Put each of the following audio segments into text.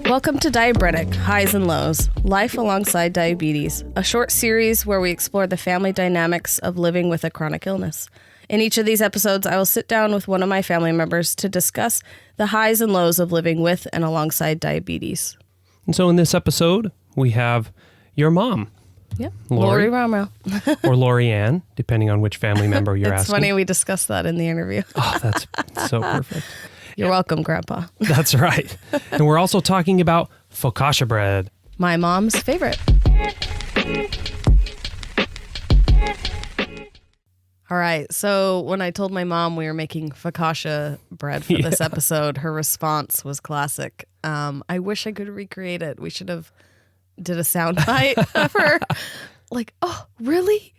Welcome to Diabreadic, Highs and Lows, Life Alongside Diabetes, a short series where we explore the family dynamics of living with a chronic illness. In each of these episodes, I will sit down with one of my family members to discuss the highs and lows of living with and alongside diabetes. And so in this episode, we have your mom. Yep, Loree Romero. Or Loree Ann, depending on which family member you're asking. It's funny we discussed that in the interview. Oh, that's so perfect. You're welcome, Grandpa. That's right. And we're also talking about Focaccia bread. My mom's favorite. All right. So when I told my mom we were making Focaccia bread for this episode, her response was classic. I wish I could recreate it. We should have did a soundbite of her. Like, oh, really?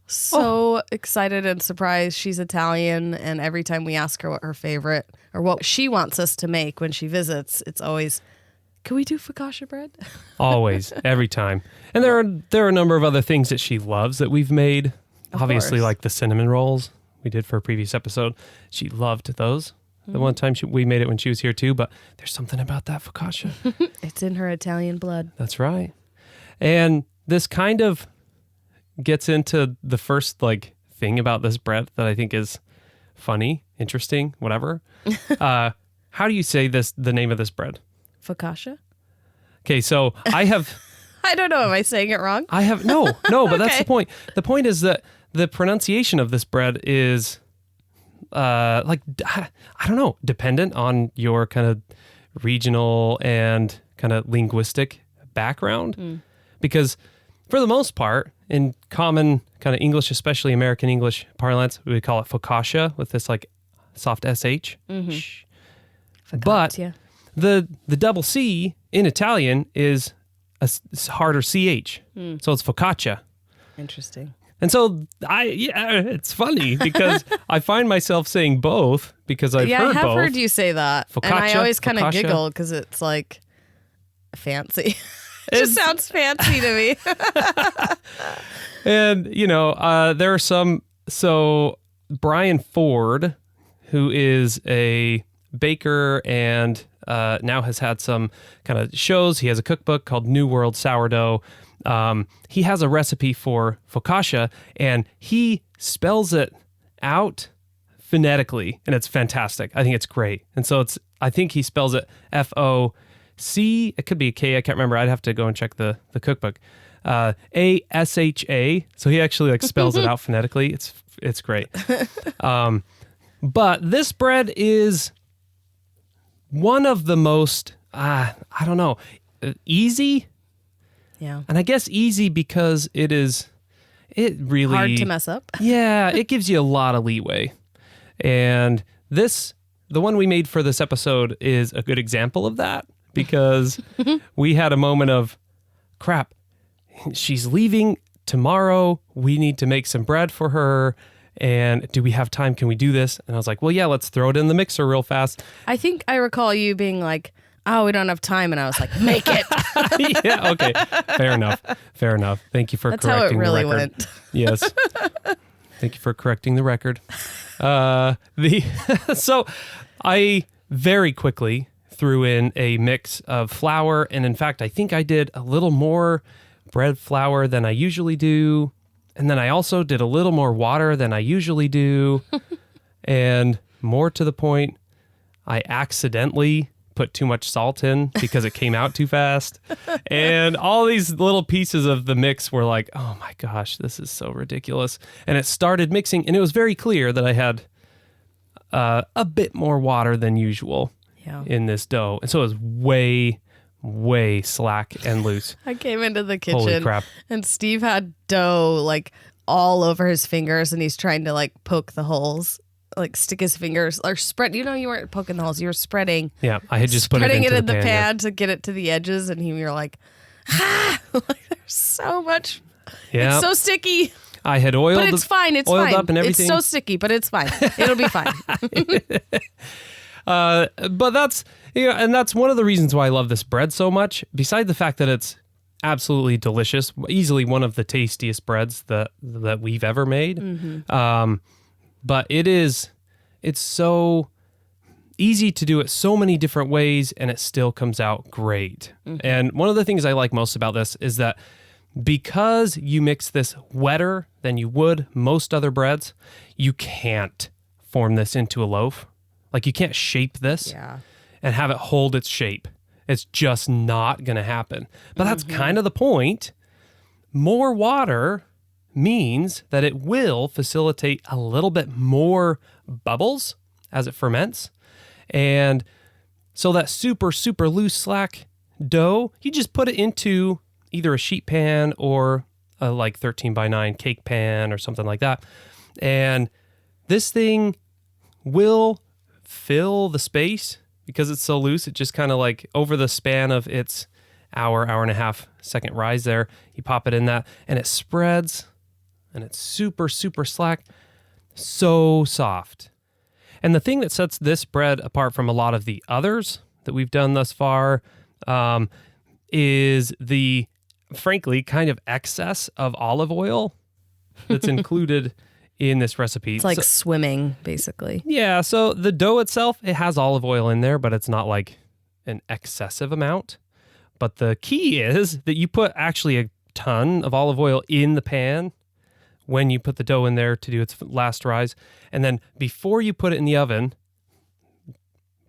So excited and surprised. She's Italian, and every time we ask her what her favorite or what she wants us to make when she visits, it's always, can we do Focaccia bread? Always, every time. And there are a number of other things that she loves that we've made. Obviously, like the cinnamon rolls we did for a previous episode. She loved those. The one time we made it when she was here too, but there's something about that Focaccia. It's in her Italian blood. That's right. And this kind of gets into the first thing about this bread that I think is funny, interesting, whatever. How do you say the name of this bread? Focaccia? Okay, so I have... I don't know. Am I saying it wrong? I have... No, but that's Okay. the point. The point is that the pronunciation of this bread is, I don't know, dependent on your kind of regional and kind of linguistic background. Because for the most part, in common kind of English, especially American English parlance, we would call it focaccia with this soft SH. Shh. But the double C in Italian is a harder CH. So it's focaccia. Interesting. And so it's funny because I find myself saying both because I've heard both. I have heard you say that. Focaccia, and I always kind of focaccia. giggle because it's like fancy. It just sounds fancy to me. And, there are some, so Brian Ford, who is a baker and now has had some kind of shows. He has a cookbook called New World Sourdough. He has a recipe for focaccia and he spells it out phonetically and it's fantastic. I think it's great. And so I think he spells it F-O-C, it could be a K, I can't remember. I'd have to go and check the cookbook. A-S-H-A. So he actually spells it out phonetically. It's great. But this bread is one of the most, easy. Yeah. And I guess easy because it really... Hard to mess up. Yeah, it gives you a lot of leeway. And the one we made for this episode is a good example of that because we had a moment of, crap, she's leaving tomorrow. We need to make some bread for her. And do we have time? Can we do this? And I was like, well, yeah, let's throw it in the mixer real fast. I think I recall you being like, oh, we don't have time. And I was like, make it. Yeah, okay. Fair enough. Thank you for That's how it correcting really the record. went. Yes. Thank you for correcting the record. So I very quickly threw in a mix of flour. And in fact, I think I did a little more bread flour than I usually do. And then I also did a little more water than I usually do. And more to the point, I accidentally put too much salt in because it came out too fast. And all these little pieces of the mix were like, oh my gosh, this is so ridiculous. And it started mixing and it was very clear that I had a bit more water than usual in this dough. And so it was way slack and loose. I came into the kitchen Holy crap. and Steve had dough all over his fingers and he's trying to poke the holes, stick his fingers or spread. You weren't poking the holes, you were spreading. Yeah, I had just put it into in the the pan. pan to get it to the edges and you were like, there's so much. Yeah. It's so sticky. I had oiled But it's fine. It's oiled fine. up and everything. It's so sticky, but it's fine. It'll be fine. But that's, and that's one of the reasons why I love this bread so much. Beside the fact that it's absolutely delicious, easily one of the tastiest breads that we've ever made. But it's so easy to do it so many different ways, and it still comes out great. And one of the things I like most about this is that because you mix this wetter than you would most other breads, you can't form this into a loaf. Like, you can't shape this and have it hold its shape. It's just not going to happen. But that's kind of the point. More water means that it will facilitate a little bit more bubbles as it ferments. And so that super, super loose, slack dough, you just put it into either a sheet pan or a like 13 by 9 cake pan or something like that. And this thing will fill the space because it's so loose. It just kind of like over the span of its hour and a half second rise there, you pop it in that and it spreads and it's super, super slack, so soft. And the thing that sets this bread apart from a lot of the others that we've done thus far is the, frankly, kind of excess of olive oil that's included in this recipe. It's like swimming, basically. Yeah, so the dough itself, it has olive oil in there, but it's not like an excessive amount. But the key is that you put actually a ton of olive oil in the pan when you put the dough in there to do its last rise. And then before you put it in the oven,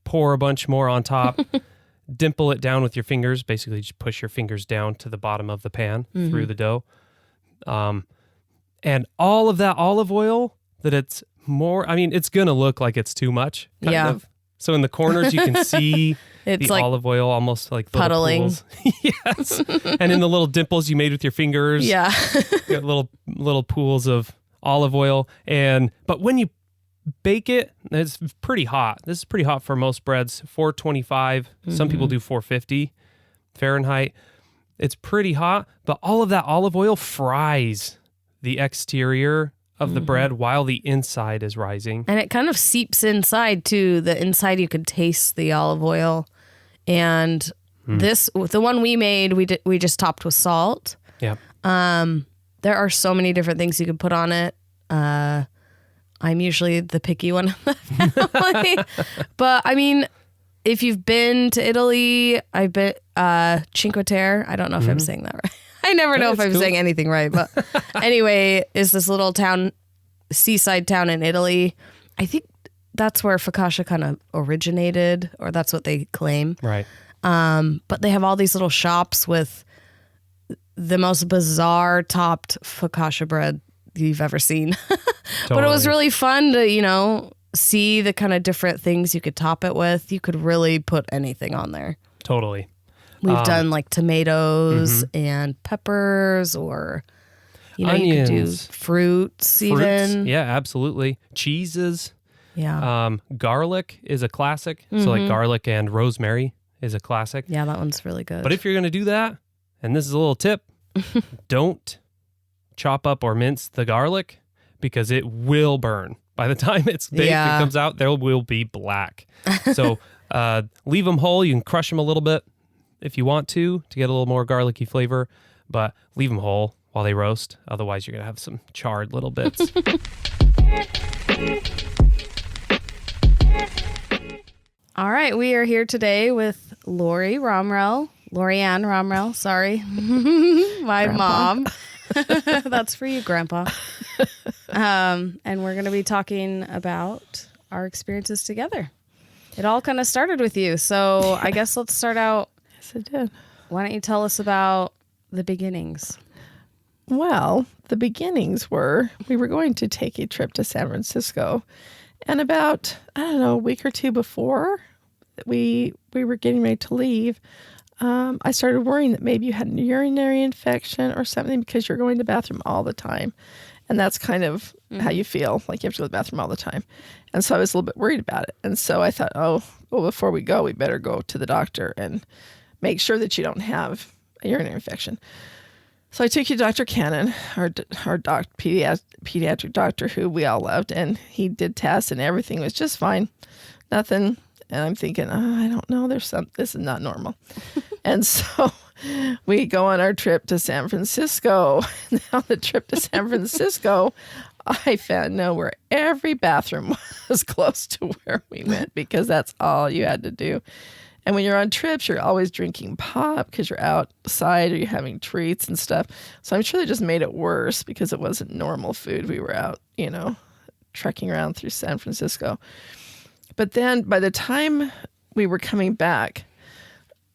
pour a bunch more on top, dimple it down with your fingers. Basically, just push your fingers down to the bottom of the pan through the dough. And all of that olive oil, that it's more, I mean, it's going to look like it's too much, kind of. So in the corners, you can see it's the like olive oil almost like puddling. Yes. And in the little dimples you made with your fingers. Yeah. You got little pools of olive oil. But when you bake it, it's pretty hot. This is pretty hot for most breads, 425. Some people do 450 Fahrenheit. It's pretty hot, but all of that olive oil fries the exterior of the bread while the inside is rising. And it kind of seeps inside too. The inside, you could taste the olive oil. And this, the one we made, we just topped with salt. Yeah. There are so many different things you could put on it. I'm usually the picky one in the family. But I mean, if you've been to Italy, I've been Cinque Terre. I don't know if I'm saying that right. I never know if I'm saying anything right, but anyway, is this little town, seaside town in Italy. I think that's where focaccia kind of originated, or that's what they claim. Right. But they have all these little shops with the most bizarre topped focaccia bread you've ever seen. But it was really fun to, see the kind of different things you could top it with. You could really put anything on there. Totally. We've done like tomatoes and peppers, or, onions, you could do fruits even. Yeah, absolutely. Cheeses. Yeah. Garlic is a classic. So like garlic and rosemary is a classic. Yeah, that one's really good. But if you're going to do that, and this is a little tip, don't chop up or mince the garlic because it will burn. By the time it's baked and comes out, there will be black. So leave them whole. You can crush them a little bit if you want to get a little more garlicky flavor, but leave them whole while they roast. Otherwise, you're going to have some charred little bits. All right, we are here today with Loree Ann Romrell, sorry. My Grandpa. mom. That's for you, Grandpa. And we're going to be talking about our experiences together. It all kind of started with you, so I guess let's start out. Yes, it did. Why don't you tell us about the beginnings? Well, the beginnings were we were going to take a trip to San Francisco, and about, a week or two before we were getting ready to leave, I started worrying that maybe you had a urinary infection or something because you're going to the bathroom all the time. And that's kind of how you feel, like you have to go to the bathroom all the time. And so I was a little bit worried about it. And so I thought, before we go, we better go to the doctor and make sure that you don't have a urinary infection. So I took you to Dr. Cannon, our pediatric doctor who we all loved, and he did tests and everything was just fine. Nothing. And I'm thinking, I don't know, this is not normal. And so we go on our trip to San Francisco. Now the trip to San Francisco, I found where every bathroom was close to where we went because that's all you had to do. And when you're on trips, you're always drinking pop because you're outside or you're having treats and stuff. So I'm sure they just made it worse because it wasn't normal food. We were out, trekking around through San Francisco. But then by the time we were coming back,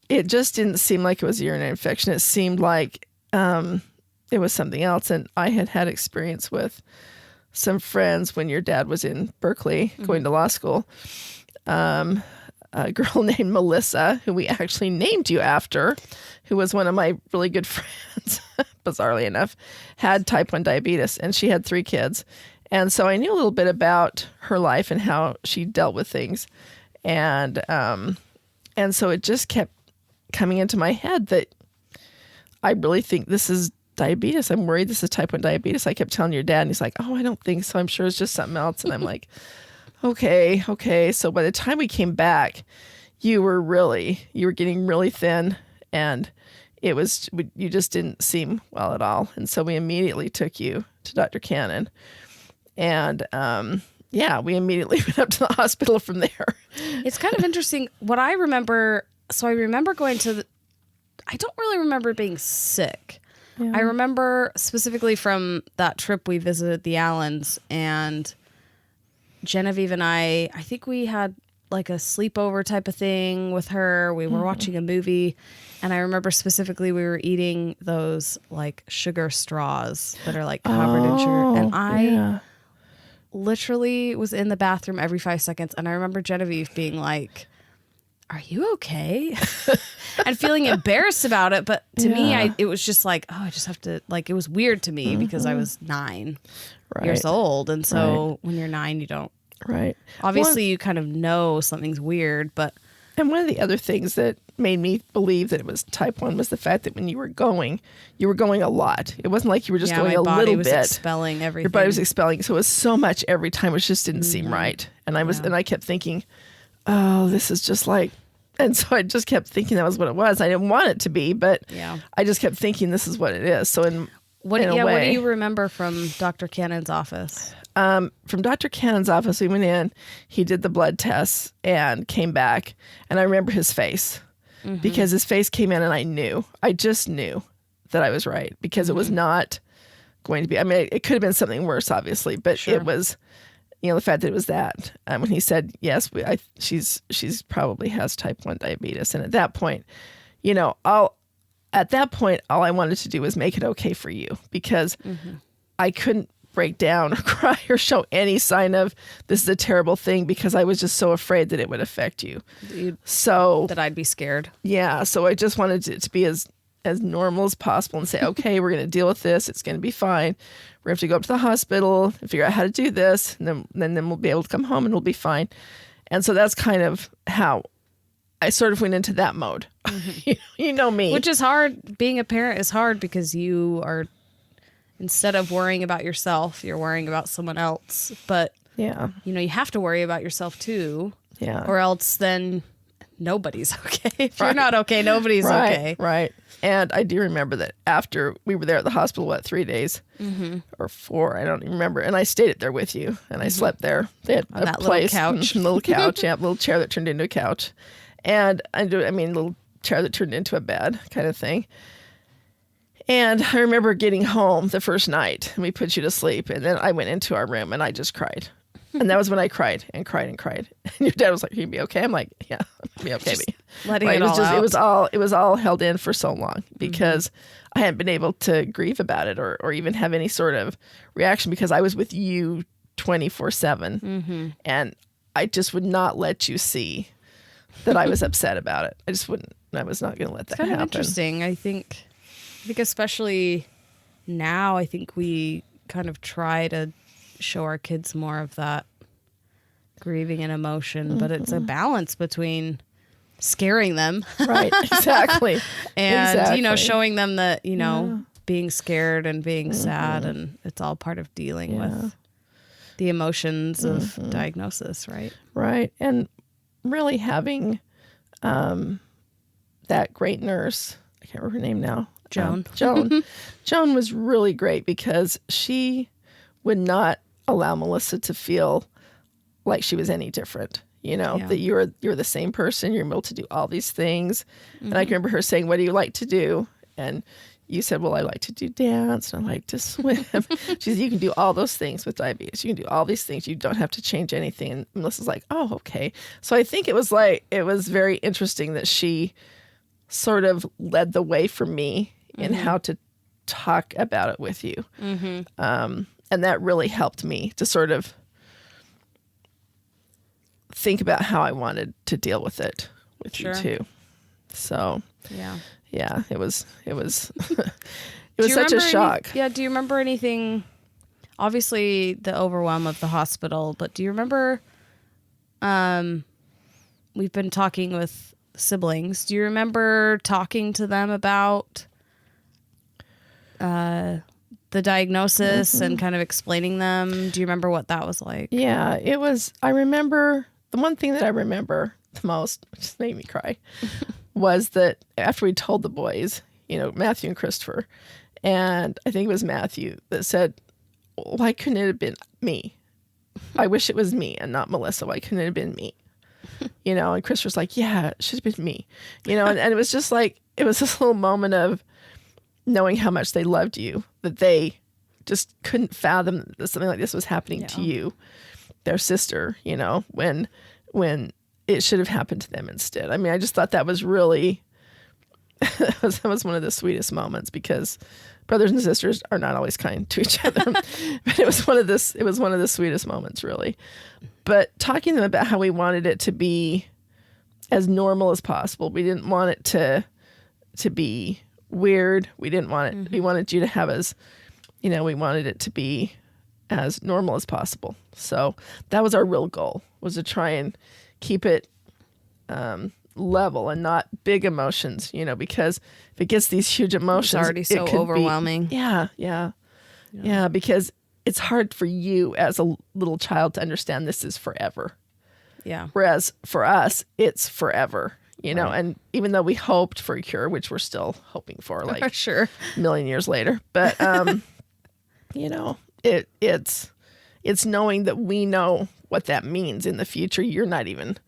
it just didn't seem like it was a urinary infection. It seemed like it was something else. And I had experience with some friends when your dad was in Berkeley going to law school. A girl named Melissa, who we actually named you after, who was one of my really good friends, bizarrely enough, had type 1 diabetes, and she had 3 kids. And so I knew a little bit about her life and how she dealt with things. And so it just kept coming into my head that I really think this is diabetes. I'm worried this is type 1 diabetes. I kept telling your dad, and he's like, oh, I don't think so. I'm sure it's just something else. And I'm like, okay. So by the time we came back, you were getting really thin, and you just didn't seem well at all. And so we immediately took you to Dr. Cannon, and we immediately went up to the hospital from there. It's kind of interesting. What I remember, I remember going to I don't really remember being sick. Yeah. I remember specifically from that trip we visited the Allens, and Genevieve and I think we had like a sleepover type of thing with her. We were watching a movie, and I remember specifically we were eating those like sugar straws that are like covered in sugar. And I literally was in the bathroom every 5 seconds. And I remember Genevieve being like, are you okay? And feeling embarrassed about it. But to me, it was just like, I just have to, like, it was weird to me because I was 9 years old. And so when you're 9, you don't. Right. Obviously, you kind of know something's weird, but. And one of the other things that made me believe that it was type 1 was the fact that when you were going a lot. It wasn't like you were just going a little bit. My body was expelling everything. Your body was expelling. So it was so much every time. It just didn't seem right. And I kept thinking, oh, this is just like, and so I just kept thinking that was what it was. I didn't want it to be, but I just kept thinking this is what it is. So what do you remember from Dr. Cannon's office? From Dr. Cannon's office, we went in, he did the blood tests and came back. And I remember his face because his face came in, and I just knew that I was right because it was not going to be, I mean, it could have been something worse, obviously, but it was, the fact that it was that. When he said, yes, she's probably has type 1 diabetes. And at that point, all I wanted to do was make it okay for you because I couldn't break down or cry or show any sign of this is a terrible thing because I was just so afraid that it would affect you. So that I'd be scared. Yeah. So I just wanted it to be as normal as possible and say, okay, we're going to deal with this. It's going to be fine. We're going to have to go up to the hospital and figure out how to do this. And then we'll be able to come home and we'll be fine. And so that's kind of how I sort of went into that mode. You know me. Which is hard. Being a parent is hard because you are, instead of worrying about yourself, you're worrying about someone else. But, you have to worry about yourself too. Yeah. Or else then nobody's okay. If you're not okay, nobody's okay. Right. And I do remember that after we were there at the hospital, 3 days or 4, I don't even remember. And I stayed there with you, and I slept there. They had on that place, little couch, little chair that turned into a couch, and little chair that turned into a bed, kind of thing. And I remember getting home the first night, and we put you to sleep, and then I went into our room and I just cried. And that was when I cried and cried and cried. And your dad was like, "Are you be okay?" I'm like, "Yeah, I'll be okay." Letting it all out. It was all held in for so long because I hadn't been able to grieve about it or even have any sort of reaction because I was with you 24/7, and I just would not let you see that I was upset about it. I just wouldn't. I was not going to let that happen. Kind of interesting. I think especially now, I think we kind of try to show our kids more of that grieving and emotion, but it's a balance between scaring them. Right, exactly. And, showing them that, being scared and being sad, and it's all part of dealing with the emotions of diagnosis, right? Right. And really having that great nurse, I can't remember her name now. Joan. Joan was really great because she would not allow Melissa to feel like she was any different. That you're the same person. You're able to do all these things. And I can remember her saying, "What do you like to do?" And you said, "Well, I like to do dance and I like to swim." She said, "You can do all those things with diabetes. You can do all these things. You don't have to change anything." And Melissa's like, "Oh, okay." So I think it was very interesting that she sort of led the way for me in how to talk about it with you. And that really helped me to sort of think about how I wanted to deal with it with you too. So yeah, it was it was such a shock. Do you remember anything? Obviously, the overwhelm of the hospital, but do you remember? We've been talking with siblings. Do you remember talking to them about the diagnosis and kind of explaining them? Do you remember what that was like? Yeah, it was. I remember the one thing that I remember the most, which just made me cry, was that after we told the boys, Matthew and Christopher, and I think it was Matthew that said, "Why couldn't it have been me? I wish it was me and not Melissa. Why couldn't it have been me?" And Christopher's like, "Yeah, it should have been me." And it was just like, it was this little moment of knowing how much they loved you, that they just couldn't fathom that something like this was happening to you, their sister, when it should have happened to them instead. I mean, I just thought that was really, that was one of the sweetest moments, because brothers and sisters are not always kind to each other. But it was one of the sweetest moments, really. But talking to them about how we wanted it to be as normal as possible. We didn't want it to be weird. We didn't want it. We wanted you to have we wanted it to be as normal as possible. So that was our real goal, was to try and keep it level and not big emotions, because if it gets these huge emotions, it's already so overwhelming. Yeah, because it's hard for you as a little child to understand this is forever. Yeah. Whereas for us, it's forever. And even though we hoped for a cure, which we're still hoping for, like sure, a million years later, but it's knowing that we know what that means in the future. You're not even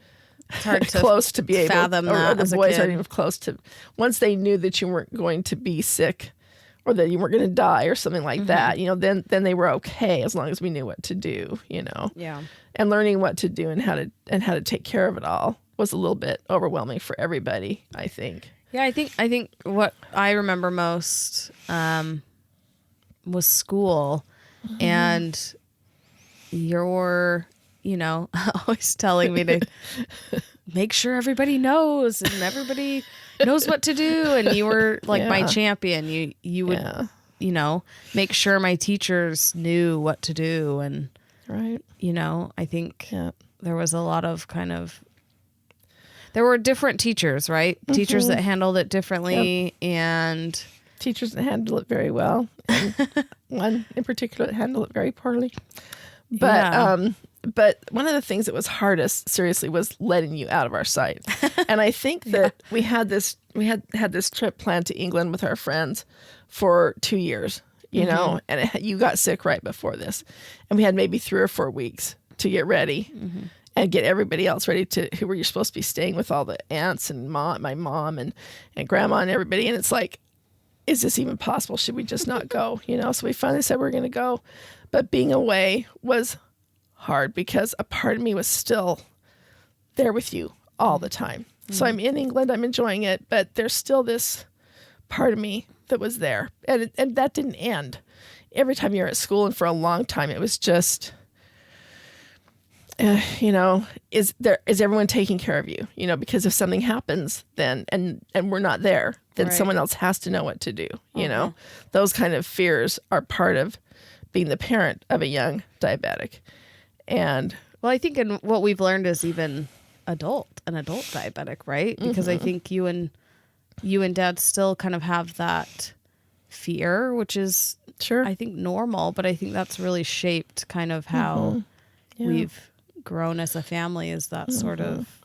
hard to close to be able fathom or that. the boys aren't even close to. Once they knew that you weren't going to be sick, or that you weren't going to die, or something like that, then they were okay, as long as we knew what to do. Yeah. And learning what to do and how to take care of it all was a little bit overwhelming for everybody, I think. Yeah, I think what I remember most was school, and you're, always telling me to make sure everybody knows and everybody knows what to do, and you were like my champion. You would make sure my teachers knew what to do, and right. I think there was a lot of there were different teachers, right? Teachers that handled it differently, and teachers that handle it very well, and one in particular that handled it very poorly. But one of the things that was hardest, seriously, was letting you out of our sight. And I think that we had this trip planned to England with our friends for 2 years, and you got sick right before this, and we had maybe 3 or 4 weeks to get ready and get everybody else ready who were you supposed to be staying with, all the aunts and my mom and grandma and everybody. And it's like, is this even possible? Should we just not go? So we finally said we're going to go. But being away was hard, because a part of me was still there with you all the time. So I'm in England, I'm enjoying it, but there's still this part of me that was there. And that didn't end. Every time you're at school, and for a long time, it was just, is everyone taking care of you? Because if something happens, then and we're not there, then someone else has to know what to do. Those kind of fears are part of being the parent of a young diabetic. And I think what we've learned is even an adult diabetic, right? Because I think you and Dad still kind of have that fear, which is I think normal, but I think that's really shaped kind of how we've grown as a family, is that sort of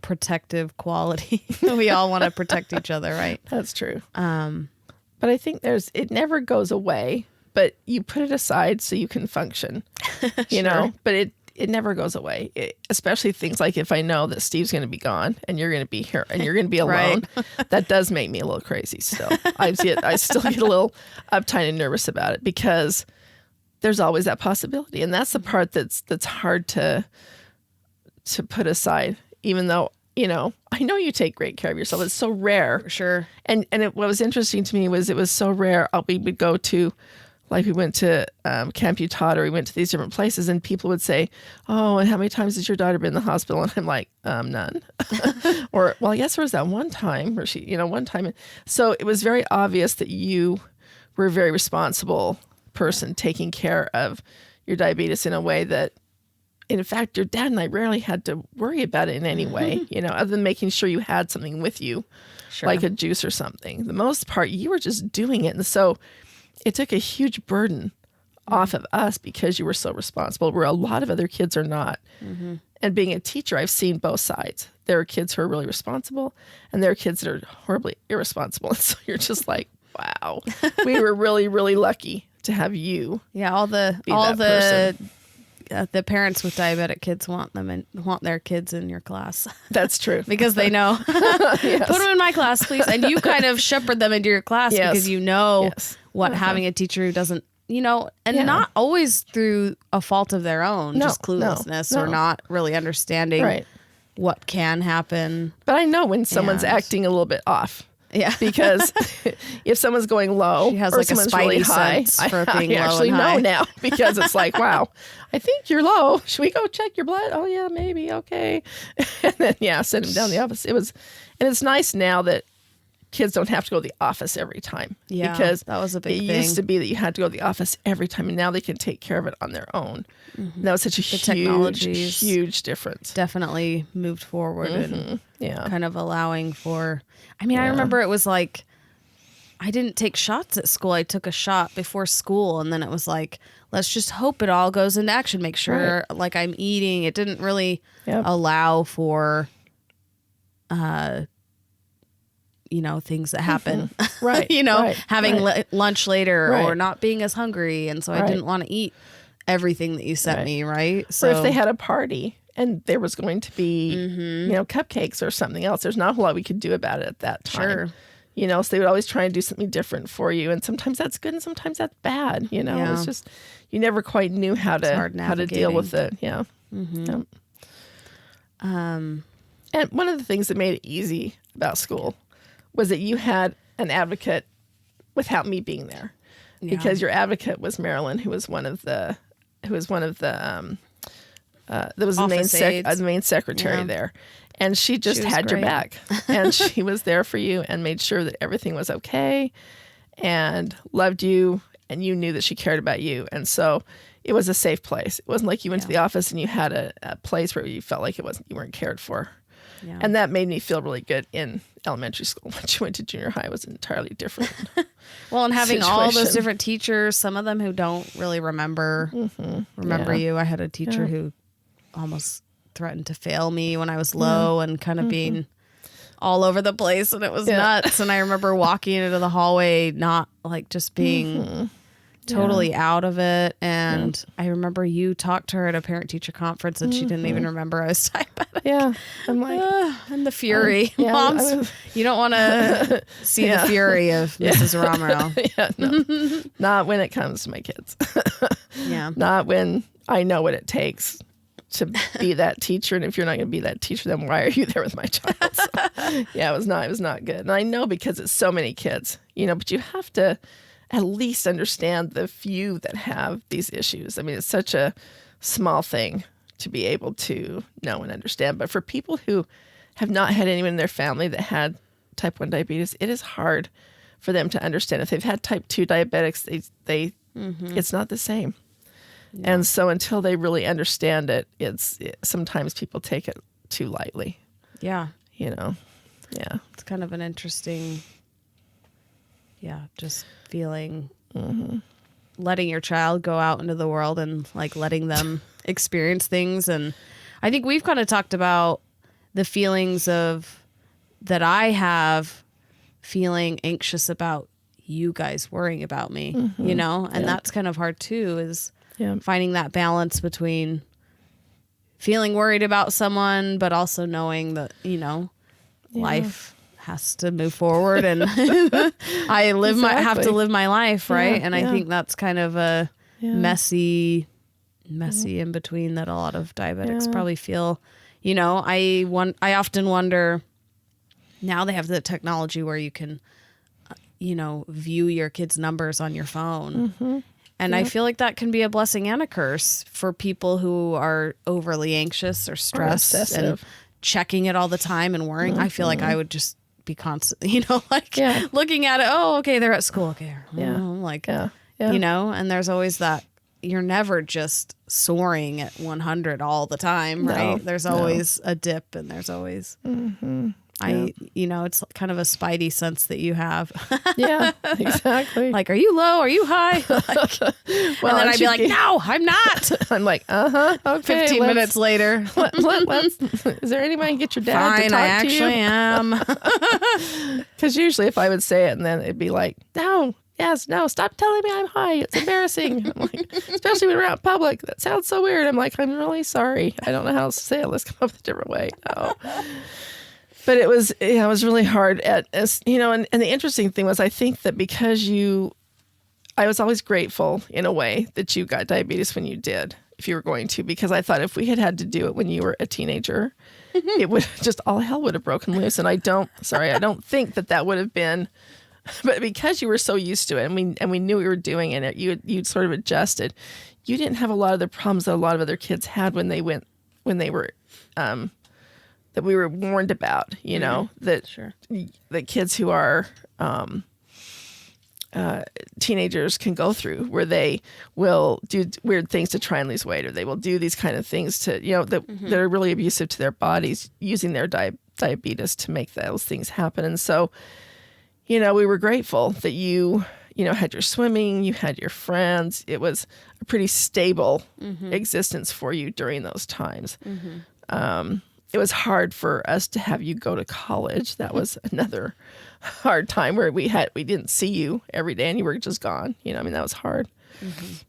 protective quality. We all want to protect each other, right? That's true. But I think it never goes away, but you put it aside so you can function, you know, but it never goes away. Especially things like if I know that Steve's going to be gone and you're going to be here and you're going to be alone, that does make me a little crazy still. I still get a little uptight and nervous about it because there's always that possibility. And that's the part that's hard to put aside, even though, you know, I know you take great care of yourself. It's so rare. For sure. And what was interesting to me was it was so rare. We would go to, like we went to Camp Utah, or we went to these different places, and people would say, "Oh, and how many times has your daughter been in the hospital?" And I'm like, none. Or, well, I guess there was that one time where she, you know, one time. So it was very obvious that you were a very responsible person taking care of your diabetes in a way that, in fact, your dad and I rarely had to worry about it in any way, you know, other than making sure you had something with you, like a juice or something. The most part, you were just doing it. And so it took a huge burden off of us because you were so responsible, where a lot of other kids are not. And being a teacher, I've seen both sides. There are kids who are really responsible, and there are kids that are horribly irresponsible. And so you're just like, wow, we were really, really lucky to have you. Yeah, all the parents with diabetic kids want their kids in your class. That's true. Because they know, Yes. put them in my class, please. And you kind of shepherd them into your class because you know what having a teacher who doesn't, you know, and not always through a fault of their own, just cluelessness or not really understanding what can happen. But I know when someone's acting a little bit off. Yeah, because if someone's going low, she has or like a spidey really high, sense for being I low actually and high. know now because it's like, wow, I think you're low. Should we go check your blood? Oh yeah, maybe. Okay, and then send him down the office. And it's nice now that kids don't have to go to the office every time. Yeah, because that was a big thing. It used to be that you had to go to the office every time, and now they can take care of it on their own. That was such a huge difference. Definitely moved forward and kind of allowing for. I mean, I remember it was like, I didn't take shots at school. I took a shot before school, and then it was like, let's just hope it all goes into action. Make sure like I'm eating. It didn't really allow for, you know, things that happen. Right. You know, having lunch later or not being as hungry. And so I didn't want to eat everything that you sent me. Right. So or if they had a party and there was going to be, you know, cupcakes or something else, there's not a whole lot we could do about it at that time. Sure. You know, so they would always try and do something different for you. And sometimes that's good and sometimes that's bad. You know, it's just, you never quite knew how to deal with it. Yeah. And one of the things that made it easy about school was that you had an advocate without me being there, because your advocate was Marilyn, who was one of the the main secretary there. And she just had your back, and she was there for you and made sure that everything was okay and loved you, and you knew that she cared about you. And so it was a safe place. It wasn't like you went to the office and you had a place where you felt like you weren't cared for. Yeah. And that made me feel really good in elementary school. Once you went to junior high, it was entirely different. Well, and having all those different teachers, some of them who don't really remember you. I had a teacher who almost threatened to fail me when I was low and kind of being all over the place, and it was nuts. And I remember walking into the hallway, not like just being totally out of it. And I remember you talked to her at a parent-teacher conference, and she didn't even remember I was diabetic. Yeah, I'm like, and the fury, moms. You don't want to see the fury of Mrs. Romero. No, not when it comes to my kids. Not when I know what it takes to be that teacher. And if you're not going to be that teacher, then why are you there with my child? So, it was not good. And I know because it's so many kids, you know, but you have to at least understand the few that have these issues. I mean, it's such a small thing to be able to know and understand. But for people who have not had anyone in their family that had type 1 diabetes, it is hard for them to understand. If they've had type 2 diabetics, it's not the same. Yeah. And so until they really understand it, sometimes people take it too lightly. Yeah. You know? Yeah. It's kind of an interesting, just feeling, letting your child go out into the world and like letting them experience things. And I think we've kind of talked about the feelings that I have feeling anxious about you guys worrying about me, you know? And that's kind of hard too, is finding that balance between feeling worried about someone, but also knowing that, you know, life has to move forward and I have to live my life. Right. And I think that's kind of a messy in between that a lot of diabetics probably feel. You know, I often wonder, now they have the technology where you can, you know, view your kids' numbers on your phone. And I feel like that can be a blessing and a curse for people who are overly anxious or stressed and checking it all the time and worrying. I feel like I would just be constantly, you know, like looking at it. Oh, okay, they're at school. Okay. You know, and there's always that, you're never just soaring at 100 all the time, right? There's always a dip, and there's always, you know, it's kind of a spidey sense that you have. Yeah, exactly. Like, are you low? Are you high? Like, well, and then I'd be like, no, I'm not. I'm like, okay. 15 minutes later. Is there anybody can get your dad Fine, to talk I to you? actually am. Because usually if I would say it and then it'd be like, no, stop telling me I'm high. It's embarrassing. I'm like, especially when we're out in public. That sounds so weird. I'm like, I'm really sorry. I don't know how to say it. Let's come up with a different way. No. But it was really hard you know, and the interesting thing was, I think that because I was always grateful in a way that you got diabetes when you did, if you were going to, because I thought if we had to do it when you were a teenager, it would just, all hell would have broken loose. And I don't think that would have been, but because you were so used to it and we knew we were doing it, you'd sort of adjusted. You didn't have a lot of the problems that a lot of other kids had when they were, that we were warned about, you know, that the kids who are teenagers can go through, where they will do weird things to try and lose weight, or they will do these kind of things to, you know, that are really abusive to their bodies, using their diabetes to make those things happen. And so, you know, we were grateful that you know, had your swimming, you had your friends. It was a pretty stable existence for you during those times. It was hard for us to have you go to college. That was another hard time, where we didn't see you every day and you were just gone. You know, I mean, that was hard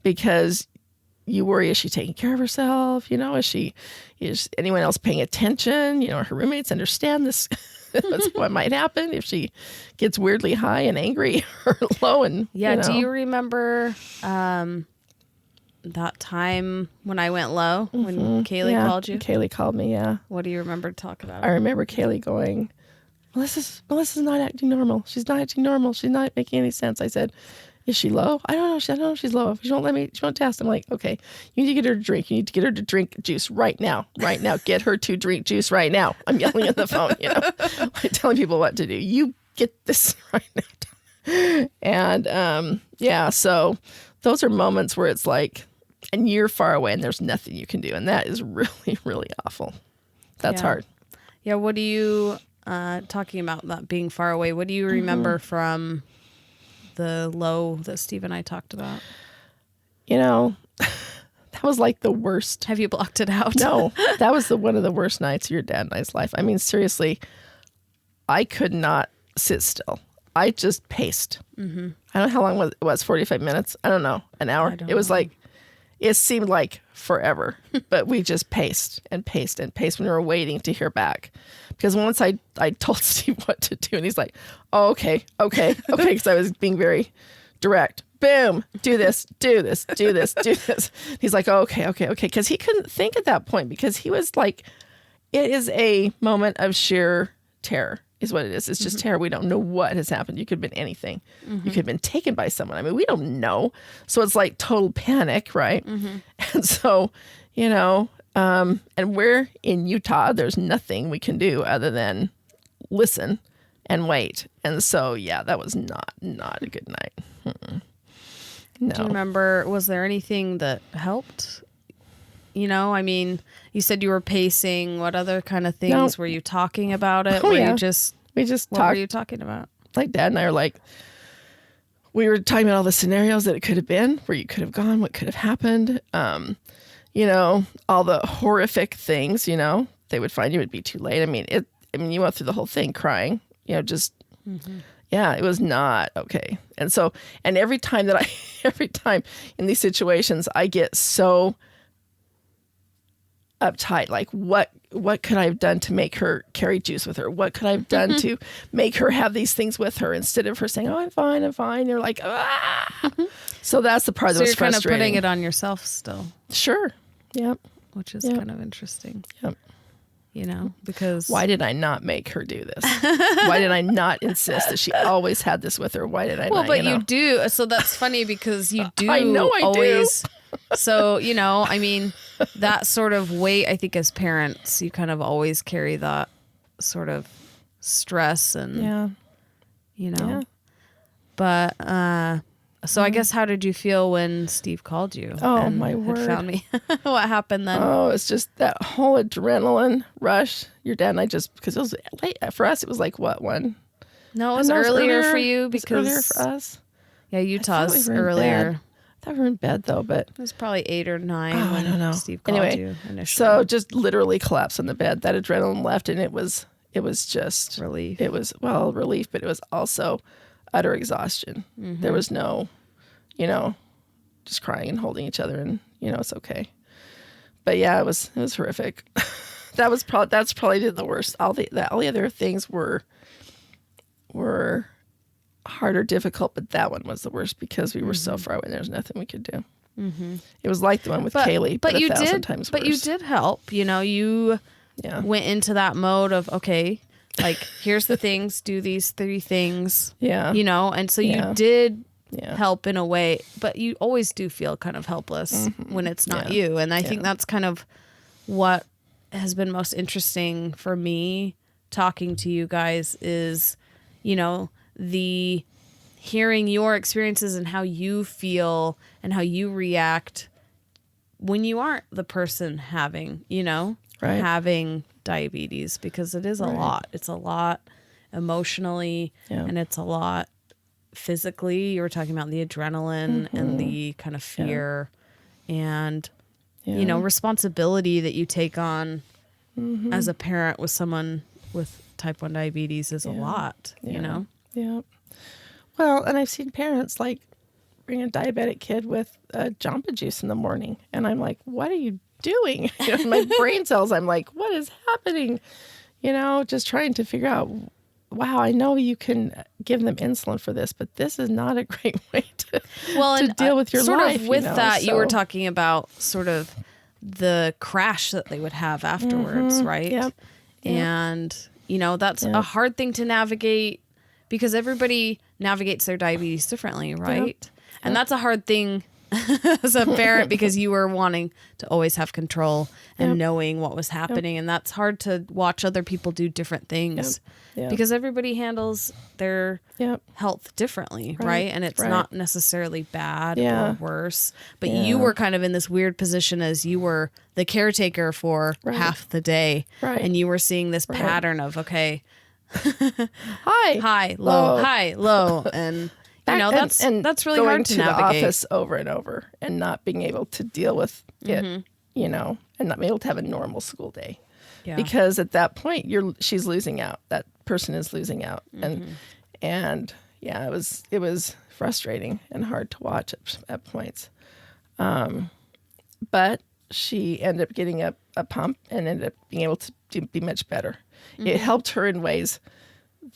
because you worry, is she taking care of herself? You know, is anyone else paying attention? You know, her roommates understand this. That's what might happen if she gets weirdly high and angry or low. And you know. Do you remember that time when I went low, when Kaylee called you? Kaylee called me, yeah. What do you remember talking about? I remember Kaylee going, Melissa's not acting normal. She's not acting normal. She's not making any sense. I said, is she low? I don't know if she's low. She won't test. I'm like, okay, you need to get her to drink. You need to get her to drink juice right now. Get her to drink juice right now. I'm yelling at the phone, you know, like telling people what to do. You get this right now. And so those are moments where it's like, and you're far away and there's nothing you can do. And that is really, really awful. That's hard. Yeah. What do you, talking about that being far away, what do you remember from the low that Steve and I talked about? You know, that was like the worst. Have you blocked it out? No, that was one of the worst nights of your dad and I's life. I mean, seriously, I could not sit still. I just paced. I don't know how long it was, 45 minutes? I don't know, an hour? It was like, it seemed like forever, but we just paced and paced and paced when we were waiting to hear back. Because once I told Steve what to do, and he's like, oh, okay, because I was being very direct. Boom, do this. He's like, oh, okay. Because he couldn't think at that point, because he was like, it is a moment of sheer terror. Is what it is. It's just terror. We don't know what has happened. You could have been anything. You could have been taken by someone. I mean, we don't know. So it's like total panic, right? And so, you know, and we're in Utah. There's nothing we can do other than listen and wait. And so, yeah, that was not a good night. No. Do you remember, was there anything that helped? You know, I mean, you said you were pacing. What other kind of things were you talking about it? We just talked. What were you talking about? Like Dad and I are like, we were talking about all the scenarios that it could have been, where you could have gone, what could have happened. You know, all the horrific things, you know, they would find you, it'd be too late. I mean, you went through the whole thing crying, you know, just, Yeah, it was not okay. And so, and every time in these situations, I get so uptight. Like, what could I have done to make her carry juice with her? What could I have done to make her have these things with her instead of her saying, "Oh, I'm fine." You're like, ah. So that's the part that was frustrating. So you're kind of putting it on yourself still. Sure. Yep. Which is kind of interesting. Yep. You know, because why did I not make her do this? Why did I not insist that she always had this with her? Why did I not? Well, but you do. So that's funny because you do I know I always. do. So, you know, I mean, that sort of weight, I think as parents, you kind of always carry that sort of stress and, you know. Yeah. But, so I guess how did you feel when Steve called you? Oh, my word. Found me. What happened then? Oh, it's just that whole adrenaline rush. Your dad and I just, because it was late. For us, it was like, what, one? No, it was earlier for you because. Earlier for us. Yeah, Utah's earlier. I thought we were in bed though, but. It was probably 8 or 9 when I don't know. Steve called you initially. So just literally collapsed on the bed. That adrenaline left and it was just. Relief. It was, well, relief, but it was also utter exhaustion. Mm-hmm. There was no, you know, just crying and holding each other and, you know, it's okay. But yeah, it was horrific. That's probably the worst. All the other things were hard or difficult, but that one was the worst because we were so far away and there's nothing we could do. Mm-hmm. It was like the one with Kaylee, but you 1,000 times worse. But you did help. You know, you went into that mode of, okay, like, here's the things, do these 3 things. Yeah. You know, and so you did help in a way, but you always do feel kind of helpless when it's not you. And I think that's kind of what has been most interesting for me talking to you guys is, you know, the hearing your experiences and how you feel and how you react when you aren't the person having, you know, having diabetes, because it is a lot. It's a lot emotionally and it's a lot physically. You were talking about the adrenaline and the kind of fear and, you know, responsibility that you take on as a parent with someone with type 1 diabetes is a lot, you know? Yeah. Well, and I've seen parents like bring a diabetic kid with Jamba Juice in the morning. And I'm like, what are you doing? You know, my brain cells, I'm like, what is happening? You know, just trying to figure out, wow, I know you can give them insulin for this, but this is not a great way to deal with your sort life. Of with that, you were talking about sort of the crash that they would have afterwards, right? Yep. And, you know, that's a hard thing to navigate because everybody navigates their diabetes differently, right? Yep. And that's a hard thing as a parent because you were wanting to always have control and knowing what was happening. And that's hard to watch other people do different things because everybody handles their health differently, right? And it's not necessarily bad or worse. But you were kind of in this weird position as you were the caretaker for half the day. Right. And you were seeing this pattern of, okay, high, low, high, low. And you know, that's really hard to navigate. Going to the office over and over and not being able to deal with it, you know, and not being able to have a normal school day. Yeah. Because at that point, she's losing out. That person is losing out. And yeah, it was frustrating and hard to watch at points. But she ended up getting a pump and ended up being able to be much better. It helped her in ways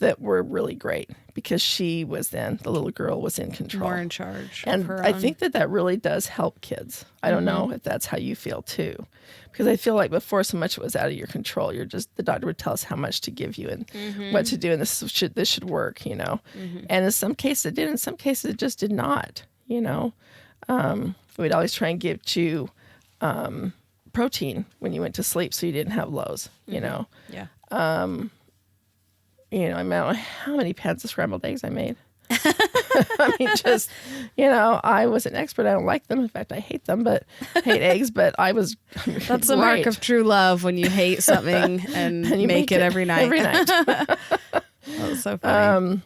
that were really great because she was then, the little girl was in control. More in charge and of her I own. think that really does help kids. I don't know if that's how you feel too. Because I feel like before so much was out of your control. The doctor would tell us how much to give you and what to do and this should work, you know. And in some cases it did, in some cases it just did not, you know. We'd always try and give you protein when you went to sleep so you didn't have lows, you know. Yeah. You know, I don't know how many pans of scrambled eggs I made. I mean, just, you know, I was an expert. I don't like them. In fact, I hate eggs, but I was. That's the mark of true love when you hate something and you make it every night. Every night. That was so funny.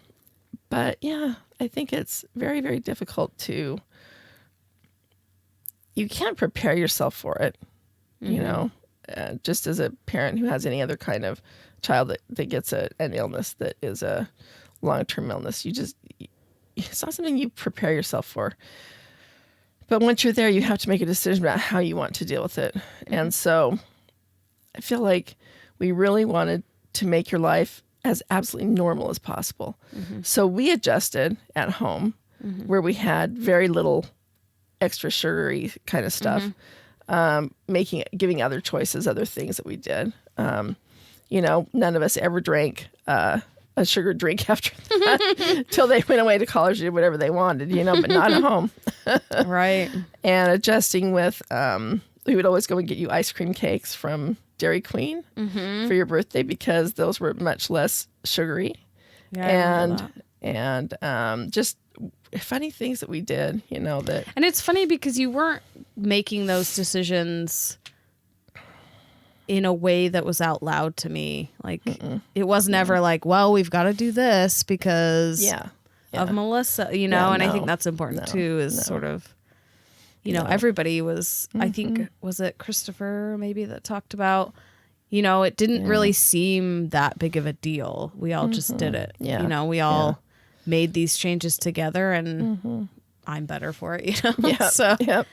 But yeah, I think it's very, very difficult you can't prepare yourself for it, you know, just as a parent who has any other kind of child that gets an illness that is a long-term illness. It's not something you prepare yourself for. But once you're there, you have to make a decision about how you want to deal with it. And so I feel like we really wanted to make your life as absolutely normal as possible. So we adjusted at home where we had very little extra sugary kind of stuff, giving other choices, other things that we did. None of us ever drank a sugar drink after that till they went away to college or did whatever they wanted, but not at home. Right. And adjusting with, we would always go and get you ice cream cakes from Dairy Queen for your birthday because those were much less sugary. Yeah, and just funny things that we did, that. And it's funny because you weren't making those decisions in a way that was out loud to me. Like it was never like, well, we've got to do this because of Melissa, and I think that's important too, is sort of, everybody was, I think, was it Christopher maybe that talked about, it didn't really seem that big of a deal. We all just did it. Yeah. We all made these changes together and I'm better for it, Yeah. So, Yeah.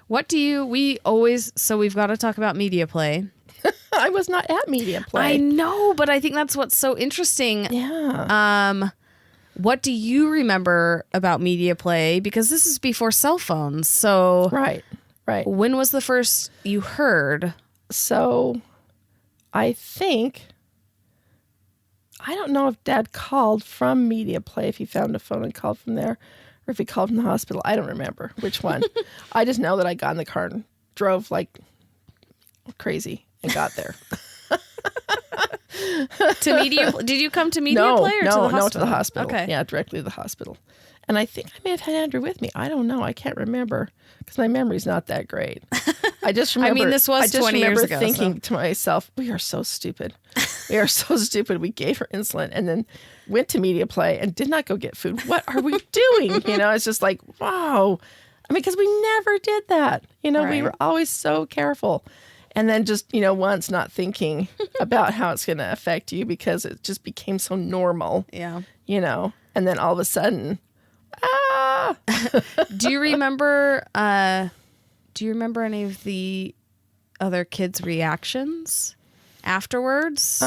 what do we've got to talk about media play. I was not at media play. I know, but I think that's what's so interesting. Yeah. What do you remember about media play? Because this is before cell phones. So Right. When was the first you heard? So I don't know if Dad called from media play, if he found a phone and called from there, or if he called from the hospital. I don't remember which one. I just know that I got in the car and drove like crazy and got there. To media? Did you come to media play or to the hospital? No, to the hospital. Okay. Yeah, directly to the hospital. And I think I may have had Andrew with me. I don't know. I can't remember because my memory's not that great. I just remember. This was 20 years ago. Thinking to myself, we are so stupid. We are so stupid. We gave her insulin and then went to media play and did not go get food. What are we doing? It's just like, wow. Because we never did that. Right. We were always so careful. And then just, once not thinking about how it's going to affect you because it just became so normal. Yeah. And then all of a sudden, Do you remember any of the other kids' reactions afterwards?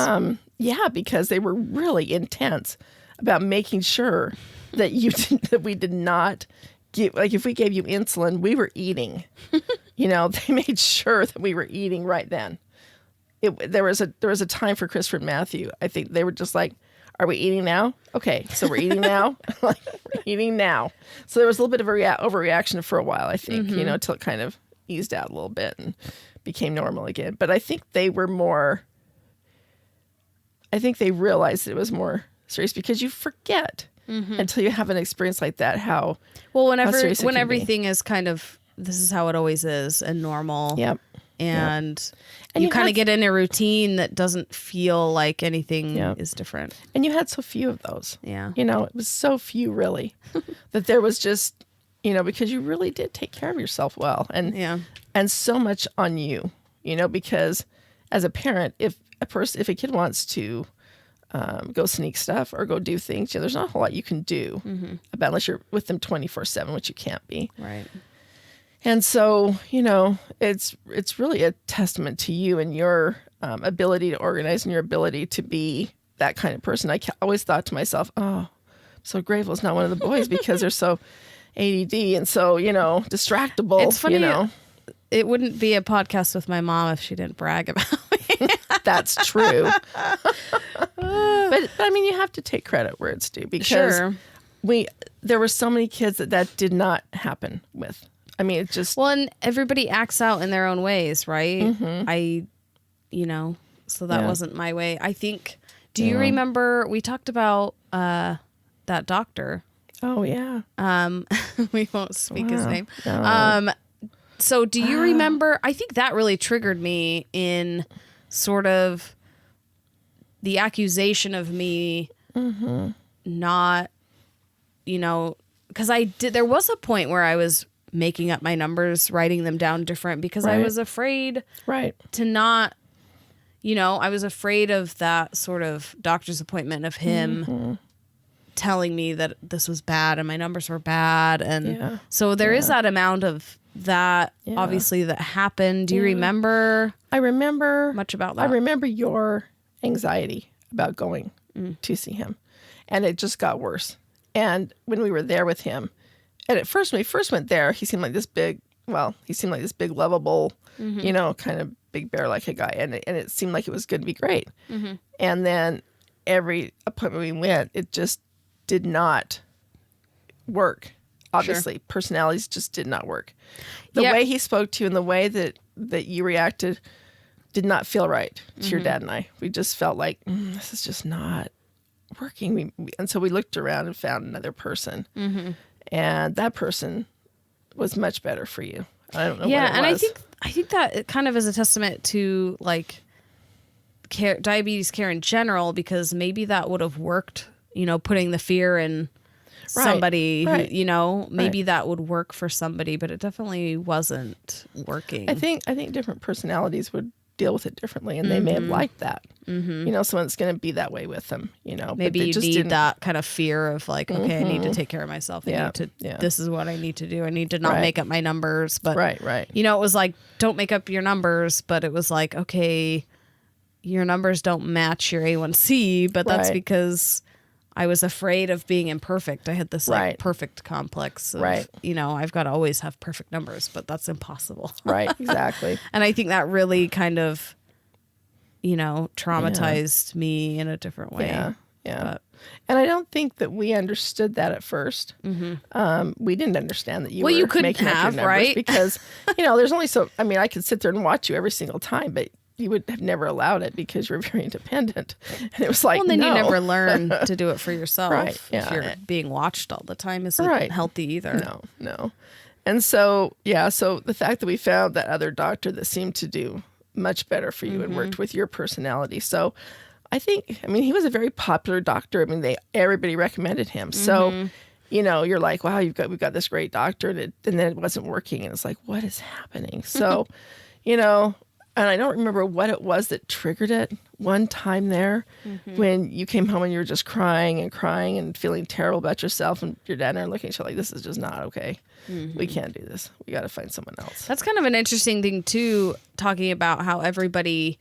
Yeah, because they were really intense about making sure that that we did not give, like if we gave you insulin, we were eating. They made sure that we were eating right then. There was a time for Christopher and Matthew. I think they were just like, are we eating now? Okay, so we're eating now. We're eating now. So there was a little bit of a overreaction for a while, I think, until it kind of eased out a little bit and became normal again. But I think they realized that it was more serious because you forget until you have an experience like that how when serious it can be. everything is kind of, this is how it always is and normal. Yep. And you kind of get in a routine that doesn't feel like anything is different. And you had so few of those. Yeah. It was so few really that there was just, because you really did take care of yourself well and so much on you, because as a parent, if a kid wants to go sneak stuff or go do things, there's not a whole lot you can do about unless you're with them 24/7, which you can't be. Right. And so, it's really a testament to you and your ability to organize and your ability to be that kind of person. I always thought to myself, oh, I'm so grateful it's not one of the boys because they're so ADD and so, distractible. It's funny, it wouldn't be a podcast with my mom if she didn't brag about me. That's true. But you have to take credit where it's due because there were so many kids that did not happen with. It just... Well, and everybody acts out in their own ways, right? So that wasn't my way. I think, do you remember, we talked about that doctor. Oh, yeah. We won't speak his name. No. So do you remember, I think that really triggered me in sort of the accusation of me not, because there was a point where I was making up my numbers, writing them down different because I was afraid to not I was afraid of that sort of doctor's appointment of him telling me that this was bad and my numbers were bad. And so there is that amount of that, obviously, that happened. Do you remember? I remember much about that. I remember your anxiety about going to see him, and it just got worse. And when we were there with him, and at first, when we first went there, he seemed like this big, lovable, kind of big bear like a guy. And it seemed like it was going to be great. Mm-hmm. And then every appointment we went, it just did not work. Obviously, personalities just did not work. The way he spoke to you and the way that you reacted did not feel right to your dad and I. We just felt like, this is just not working. And so we looked around and found another person. Mm-hmm. And that person was much better for you. I don't know what it was. And I think that it kind of is a testament to like diabetes care in general, because maybe that would have worked, putting the fear in somebody, who, maybe that would work for somebody, but it definitely wasn't working. I think different personalities would deal with it differently, and they may have liked that. Mm-hmm. Someone's going to be that way with them, Maybe you need that kind of fear of like, okay, I need to take care of myself. This is what I need to do. I need to not make up my numbers. But, it was like, don't make up your numbers. But it was like, okay, your numbers don't match your A1C, but that's because I was afraid of being imperfect. I had this like perfect complex of, I've got to always have perfect numbers, but that's impossible. Right, exactly. And I think that really kind of, traumatized me in a different way. Yeah. But, and I don't think that we understood that at first. Mm-hmm. We didn't understand that you were making up your numbers, right? Because, there's only I could sit there and watch you every single time, but you would have never allowed it because you're very independent. And it was like, well, then you never learn to do it for yourself. If you're being watched all the time isn't healthy either. No. And so, so the fact that we found that other doctor that seemed to do much better for you and worked with your personality. So I think, he was a very popular doctor. Everybody recommended him. So, you're like, wow, we've got this great doctor, and then it wasn't working. And it's like, what is happening? So, and I don't remember what it was that triggered it one time there when you came home and you were just crying and feeling terrible about yourself, and your dad and I are looking at you like, this is just not okay. We can't do this. We got to find someone else. That's kind of an interesting thing too, talking about how everybody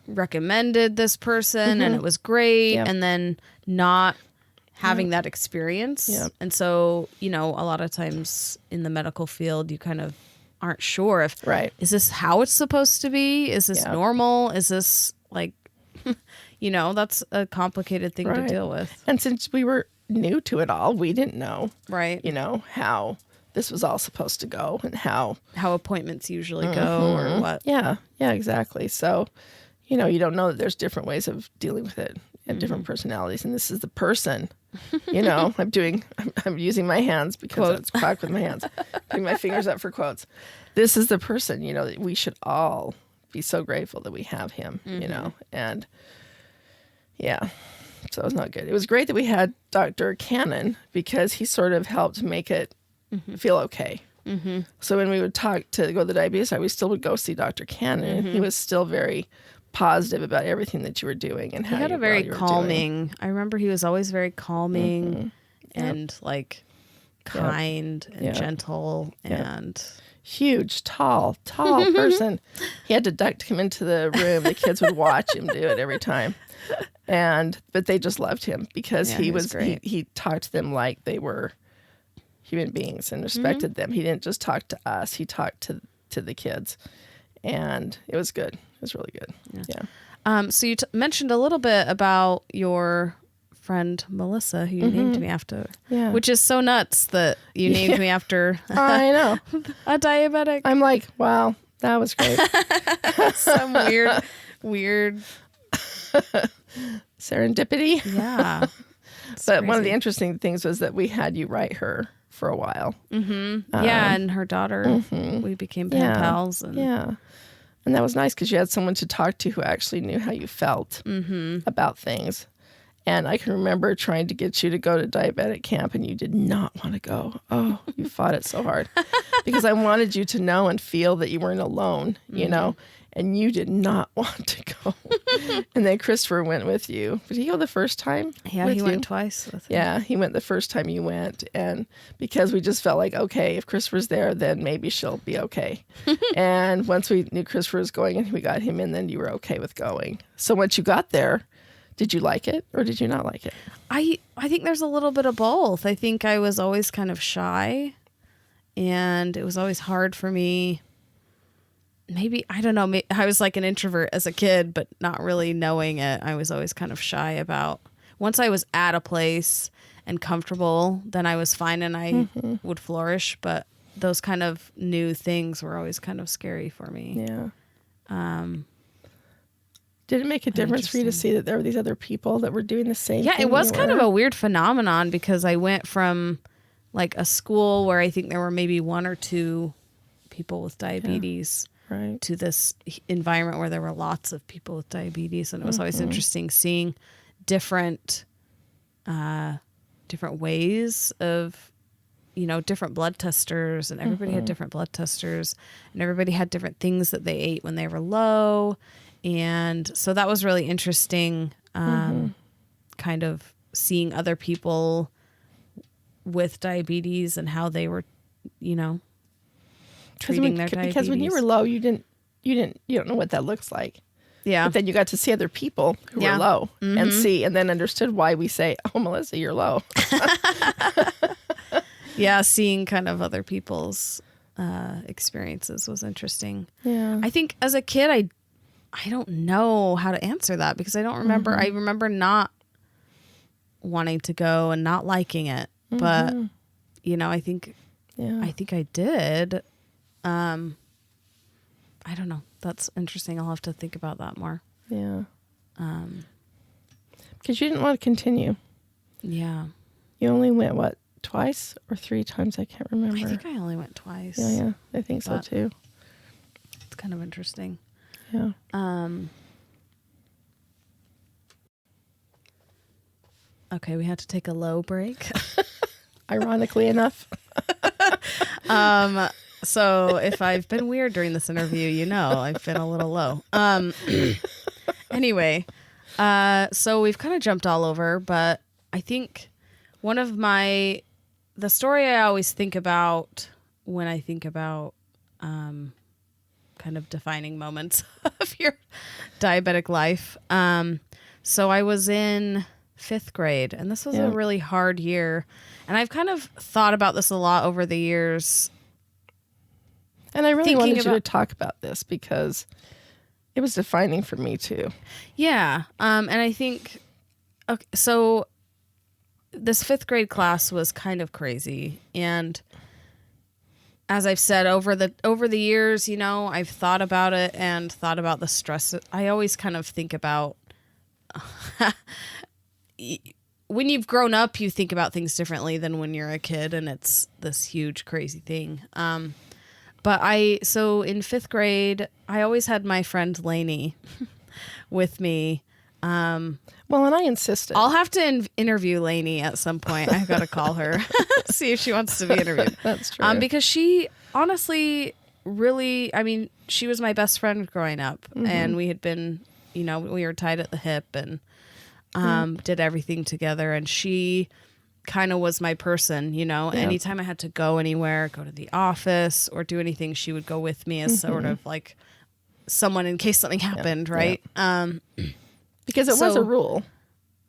recommended this person and it was great, and then not having that experience. Yep. And so, a lot of times in the medical field, you kind of aren't sure if, is this how it's supposed to be? Is this normal? Is this like, that's a complicated thing to deal with. And since we were new to it all, we didn't know, right? How this was all supposed to go and how appointments usually go or what. Yeah, exactly. So, you don't know that there's different ways of dealing with it and different personalities. And this is the person, I'm using my hands because it's cracked with my hands, putting my fingers up for quotes. This is the person, that we should all be so grateful that we have him, and so it was not good. It was great that we had Dr. Cannon because he sort of helped make it feel okay. Mm-hmm. So when we would go to the diabetes side, we still would go see Dr. Cannon. And he was still very positive about everything that you were doing and how he had a very calming. I remember he was always very calming and like kind and gentle and huge, tall person. He had to duck to come into the room. The kids would watch him do it every time, but they just loved him because he was great. He talked to them like they were human beings and respected them. He didn't just talk to us. He talked to the kids, and it was good. It was really good. Yeah. So you mentioned a little bit about your friend Melissa, who you named me after, which is so nuts that you named me after. I know. A diabetic. I'm like, wow, that was great. Some weird serendipity. Yeah. But crazy. One of the interesting things was that we had you write her for a while. Mm-hmm. And her daughter. We became pen pals. And that was nice because you had someone to talk to who actually knew how you felt about things. And I can remember trying to get you to go to diabetic camp, and you did not want to go. Oh, you fought it so hard because I wanted you to know and feel that you weren't alone, you know, and you did not want to go. And then Christopher went with you. Did he go the first time? Yeah, with he you? went twice with him. Yeah, he went the first time you went. And because we just felt like, okay, if Christopher's there, then maybe she'll be okay. And once we knew Christopher was going and we got him in, then you were okay with going. So once you got there, did you like it or did you not like it? I think there's a little bit of both. I think I was always kind of shy, and it was always hard for me. Maybe, I don't know, I was like an introvert as a kid, but not really knowing it. I was always kind of shy about. Once I was at a place and comfortable, then I was fine and I would flourish. But those kind of new things were always kind of scary for me. Yeah. Did it make a difference for you to see that there were these other people that were doing the same thing? Yeah, it was kind of a weird phenomenon because I went from like a school where I think there were maybe 1 or 2 people with diabetes to this environment where there were lots of people with diabetes. And it was always interesting seeing different ways of, you know, different blood testers, and everybody had different blood testers, and everybody had different things that they ate when they were low. And so that was really interesting, kind of seeing other people with diabetes and how they were, you know, treating their diabetes. Because when you were low, you don't know what that looks like. Yeah. But then you got to see other people who were low and then understood why we say, oh, Melissa, you're low. Yeah. Seeing kind of other people's experiences was interesting. Yeah. I think as a kid, I don't know how to answer that because I don't remember. I remember not wanting to go and not liking it, but you know, I think I did. I don't know. That's interesting. I'll have to think about that more. Yeah. Because you didn't want to continue. Yeah. You only went, what, twice or 3 times? I can't remember. I think I only went twice. Yeah. I think so too. It's kind of interesting. Yeah. Okay, we had to take a low break. Ironically enough. So if I've been weird during this interview, you know, I've been a little low. Anyway, so we've kind of jumped all over, but I think one of the story I always think about when I think about kind of defining moments of your diabetic life. So I was in 5th grade, and this was a really hard year. And I've kind of thought about this a lot over the years. And I really wanted you to talk about this because it was defining for me too. Yeah. And I think, okay, so this 5th grade class was kind of crazy. And as I've said over the years, you know, I've thought about it and thought about the stress. I always kind of think about when you've grown up, you think about things differently than when you're a kid, and it's this huge, crazy thing. So in 5th grade, I always had my friend Lainey with me. Well, and I insisted. I'll have to interview Lainey at some point. I've got to call her, see if she wants to be interviewed. That's true. Because she honestly really, I mean, she was my best friend growing up, and we had been, you know, we were tied at the hip and did everything together. And she kind of was my person, you know. Anytime I had to go anywhere, go to the office or do anything, she would go with me as sort of like someone in case something happened, right? Because it was a rule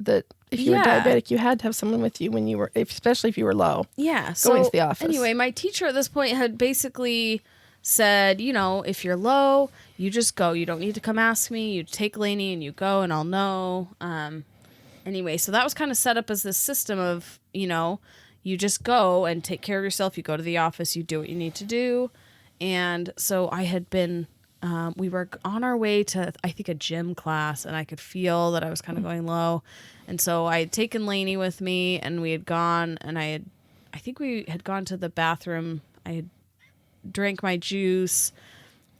that if you were diabetic, you had to have someone with you when you were, especially if you were low. Yeah. Going to the office. Anyway, my teacher at this point had basically said, you know, if you're low, you just go. You don't need to come ask me. You take Lainey and you go and I'll know. Anyway, so that was kind of set up as this system of, you know, you just go and take care of yourself. You go to the office, you do what you need to do. And so I had been, we were on our way to, I think, a gym class, and I could feel that I was kind of going low. And so I had taken Lainey with me, and we had gone, and I think we had gone to the bathroom. I had drank my juice,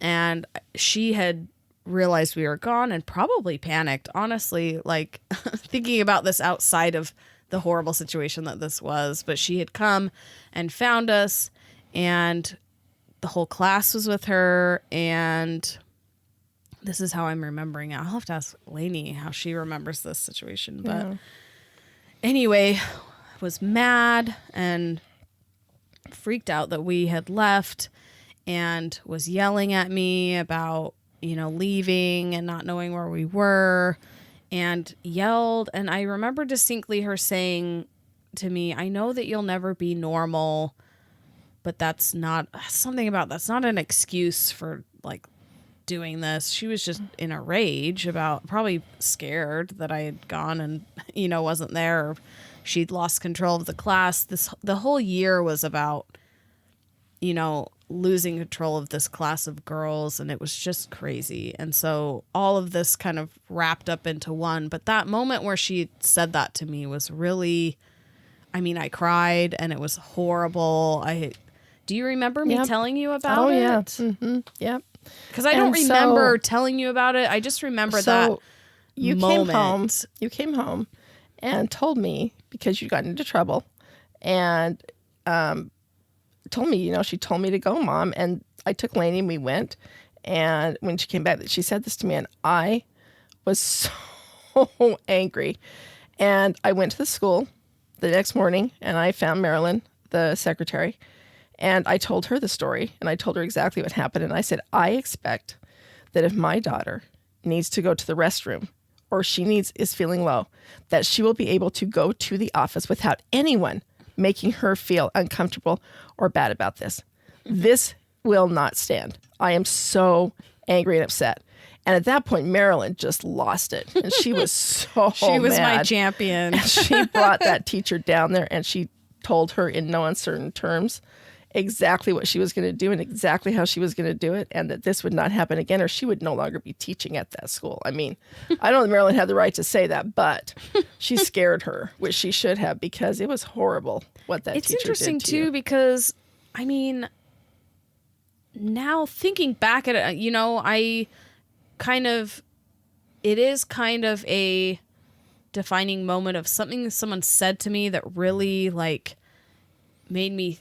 and she had realized we were gone and probably panicked. Honestly, like thinking about this outside of the horrible situation that this was, but she had come and found us, and the whole class was with her, and this is how I'm remembering it. I'll have to ask Lainey how she remembers this situation. But anyway, I was mad and freaked out that we had left, and was yelling at me about, leaving and not knowing where we were, and yelled. And I remember distinctly her saying to me, I know that you'll never be normal, but that's not an excuse for like doing this. She was just in a rage about, probably scared that I had gone and, wasn't there. Or she'd lost control of the class. The whole year was about, losing control of this class of girls, and it was just crazy. And so all of this kind of wrapped up into one. But that moment where she said that to me was really, I cried, and it was horrible. Do you remember me telling you about it? Yeah. Mm-hmm. Yep. Because I don't remember telling you about it. I just remember that you moment. Came home and told me, because you got into trouble, and told me, she told me to go, Mom. And I took Lainey and we went. And when she came back, she said this to me, and I was so angry. And I went to the school the next morning, and I found Marilyn, the secretary, and I told her the story, and I told her exactly what happened. And I said, I expect that if my daughter needs to go to the restroom, or is feeling low, that she will be able to go to the office without anyone making her feel uncomfortable or bad about this. This will not stand. I am so angry and upset. And at that point, Marilyn just lost it. And she was so She was mad. my champion. And she brought that teacher down there, and she told her in no uncertain terms exactly what she was going to do and exactly how she was going to do it, and that this would not happen again, or she would no longer be teaching at that school. I don't know that Marilyn had the right to say that, but she scared her, which she should have, because it was horrible what that teacher did to you. It's interesting, too, because, now thinking back at it, it is kind of a defining moment of something that someone said to me that really, made me...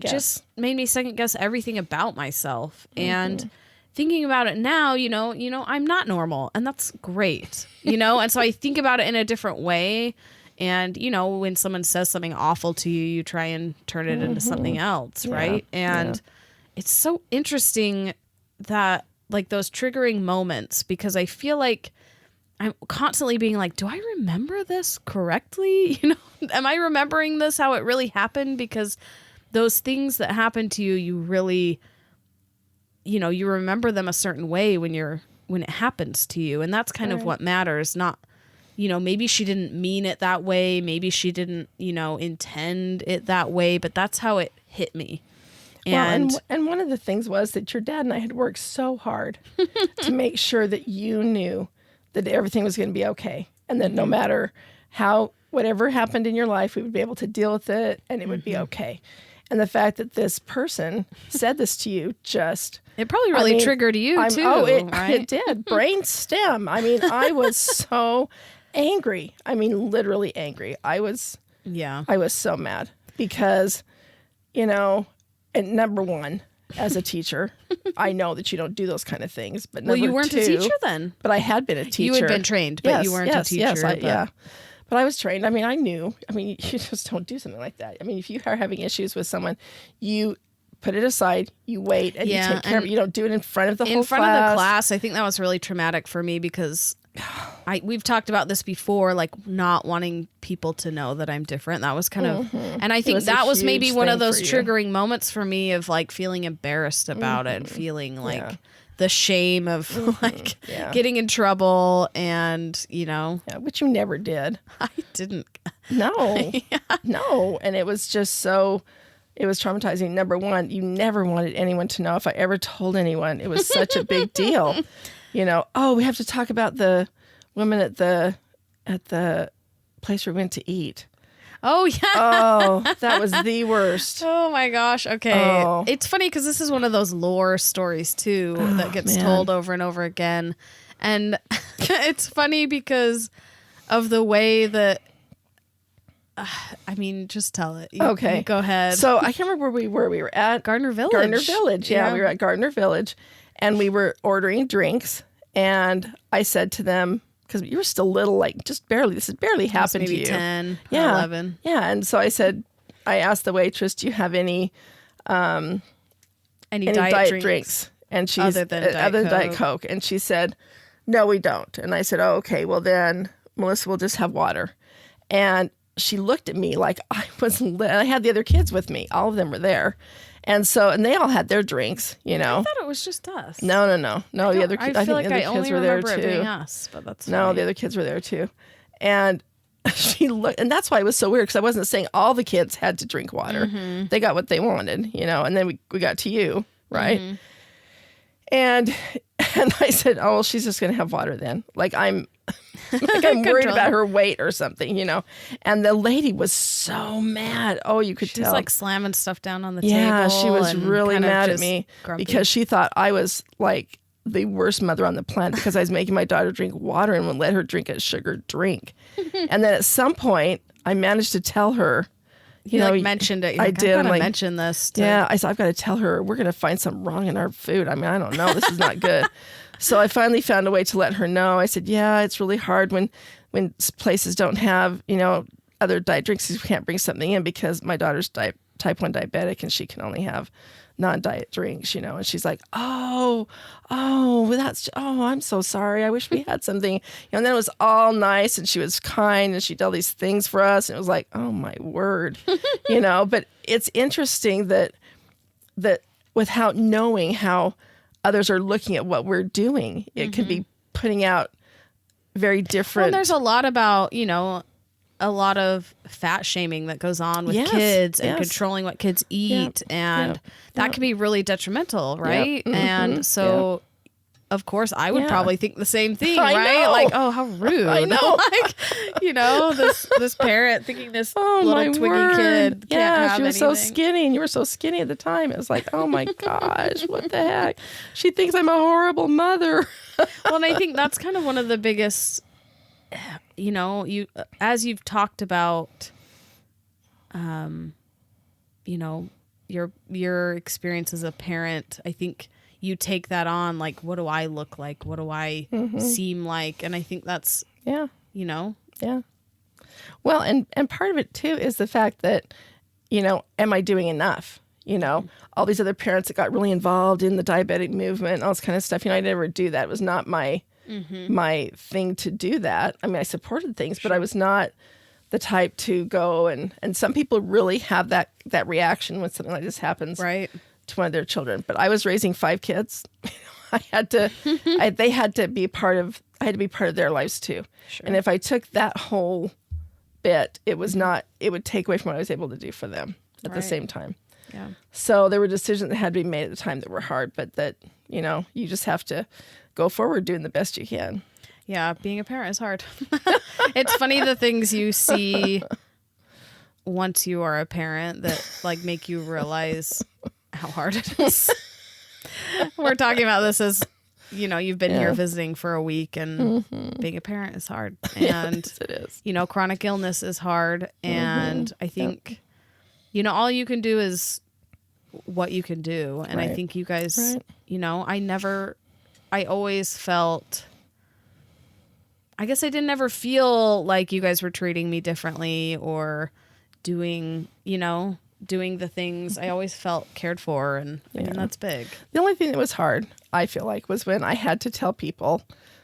just made me second guess everything about myself. Mm-hmm. And thinking about it now, I'm not normal, and that's great, and so I think about it in a different way. And, when someone says something awful to you, you try and turn it into something else. Right. And it's so interesting that those triggering moments, because I feel like I'm constantly being like, do I remember this correctly? Am I remembering this how it really happened? Because those things that happen to you, you really, you remember them a certain way when it happens to you. And that's kind of what matters. Not, maybe she didn't mean it that way. Maybe she didn't, intend it that way, but that's how it hit me. And one of the things was that your dad and I had worked so hard to make sure that you knew that everything was going to be okay. And that no matter whatever happened in your life, we would be able to deal with it, and it would be okay. And the fact that this person said this to you it probably really triggered you too. It did. Brain stem. I was so angry. Literally angry. I was so mad because, and number one, as a teacher, I know that you don't do those kind of things. But you weren't a teacher then. But I had been a teacher. You had been trained, but you weren't a teacher. Yeah. But I was trained. I knew. You just don't do something like that. If you are having issues with someone, you put it aside, you wait, and you take care of it. You don't do it in front of the whole class. In front of the class, I think that was really traumatic for me because we've talked about this before, not wanting people to know that I'm different. That was kind of, and I think that was maybe one of those triggering moments for me of feeling embarrassed about it, feeling the shame of getting in trouble and, which you never did. I didn't. No, no. And it was just so, it was traumatizing. Number one, you never wanted anyone to know. If I ever told anyone, it was such a big deal. We have to talk about the women at the place we went to eat. Oh, yeah. Oh, that was the worst. Oh my gosh. Okay. Oh. It's funny because this is one of those lore stories too that gets man. told over and over again. And it's funny because of the way that, I mean, just tell it. You go ahead. So I can't remember where we were. We were at Gardner Village. Gardner Village. Yeah, we were at Gardner Village and we were ordering drinks. And I said to them, because you were still little, like just barely, this has barely happened to you. Maybe 10, Yeah. 11. Yeah. And so I asked the waitress, do you have any diet drinks? And she's Other than Diet Coke. And she said, no, we don't. And I said, oh, okay, well then Melissa will just have water. And she looked at me like I was lit. I had the other kids with me. All of them were there. And they all had their drinks, you know. I thought it was just us. No. The other I kids, I feel think like the I other kids only were there remember it too. being us, but that's No, fine. the other kids were there too. And she looked, and that's why it was so weird because I wasn't saying all the kids had to drink water. Mm-hmm. They got what they wanted, you know. And then we got to you, right? Mm-hmm. And I said, oh, well, she's just gonna have water then. Like I'm worried about her weight or something, you know. And the lady was so mad. Oh, you could She was tell. like slamming stuff down on the table. Yeah, she was and really kind of mad at just me grumpy. because she thought I was like the worst mother on the planet because I was making my daughter drink water and would let her drink a sugared drink. And then at some point, I managed to tell her, you know, like mentioned it. You're I like, did. I I'm gotta like, mention this. yeah, I said, I've got to tell her we're going to find something wrong in our food. I mean, I don't know. This is not good. So I finally found a way to let her know. I said, yeah, it's really hard when places don't have, you know, other diet drinks. You can't bring something in because my daughter's type 1 diabetic and she can only have non-diet drinks, you know. And she's like, oh, I'm so sorry. I wish we had something. You know, and then it was all nice and she was kind and she did all these things for us. And it was like, oh my word, you know. But it's interesting that without knowing how others are looking at what we're doing, it can be putting out very different. Well, there's a lot about, you know, a lot of fat shaming that goes on with kids and controlling what kids eat. And that can be really detrimental, right? Mm-hmm. And so, of course, I would probably think the same thing, I right? know. Like, oh, how rude. I know. Like, you know, this parent thinking this Oh little my twiggy word. kid can't have she was so anything. skinny and you were so skinny at the time. It was like, oh my gosh, what the heck? She thinks I'm a horrible mother. Well, and I think that's kind of one of the biggest, you know, as you've talked about, you know, your experience as a parent, I think you take that on, like, what do I look like? What do I seem like? And I think that's, Yeah. you know. Yeah. Well, and part of it too is the fact that, you know, am I doing enough? You know, all these other parents that got really involved in the diabetic movement, all this kind of stuff. You know, I never do that. It was not my thing to do that. I mean, I supported things, but I was not the type to go and some people really have that reaction when something like this happens Right. to one of their children. But I was raising 5 kids. I had to, they had to be part of, I had to be part of their lives too. Sure. And if I took that whole bit, it was not, it would take away from what I was able to do for them at the Right. same time. Yeah. So there were decisions that had to be made at the time that were hard, but that, you know, you just have to go forward doing the best you can. Yeah, being a parent is hard. It's funny the things you see once you are a parent that like make you realize how hard it is. We're talking about this as, you know, you've been here visiting for a week and being a parent is hard. And, Yes, it is. you know, chronic illness is hard. And I think, you know, all you can do is what you can do. And I Right. think you guys, Right. you know, I always felt, I guess I didn't ever feel like you guys were treating me differently or doing the things. I always felt cared for, and I mean, that's big. The only thing that was hard, I feel like, was when I had to tell people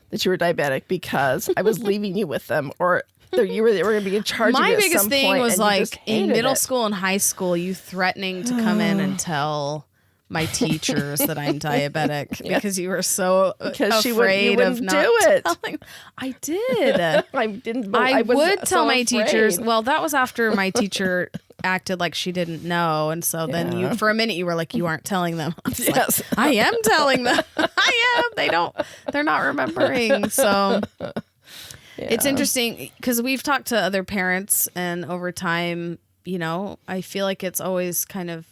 that you were diabetic because I was leaving you with them or that they were going to be in charge of My you at biggest some thing point, was and you like just in hated middle it. school and high school, you threatening to come in and tell my teachers that I'm diabetic because you were so Because you afraid wouldn't of not do it. telling. I did. I didn't. I was would so tell my afraid. teachers. Well, that was after my teacher acted like she didn't know, and so then you, for a minute, you were like, "You aren't telling them." I was like, Yes. I am telling them. I am. They're not remembering. So It's interesting because we've talked to other parents, and over time, I feel like it's always kind of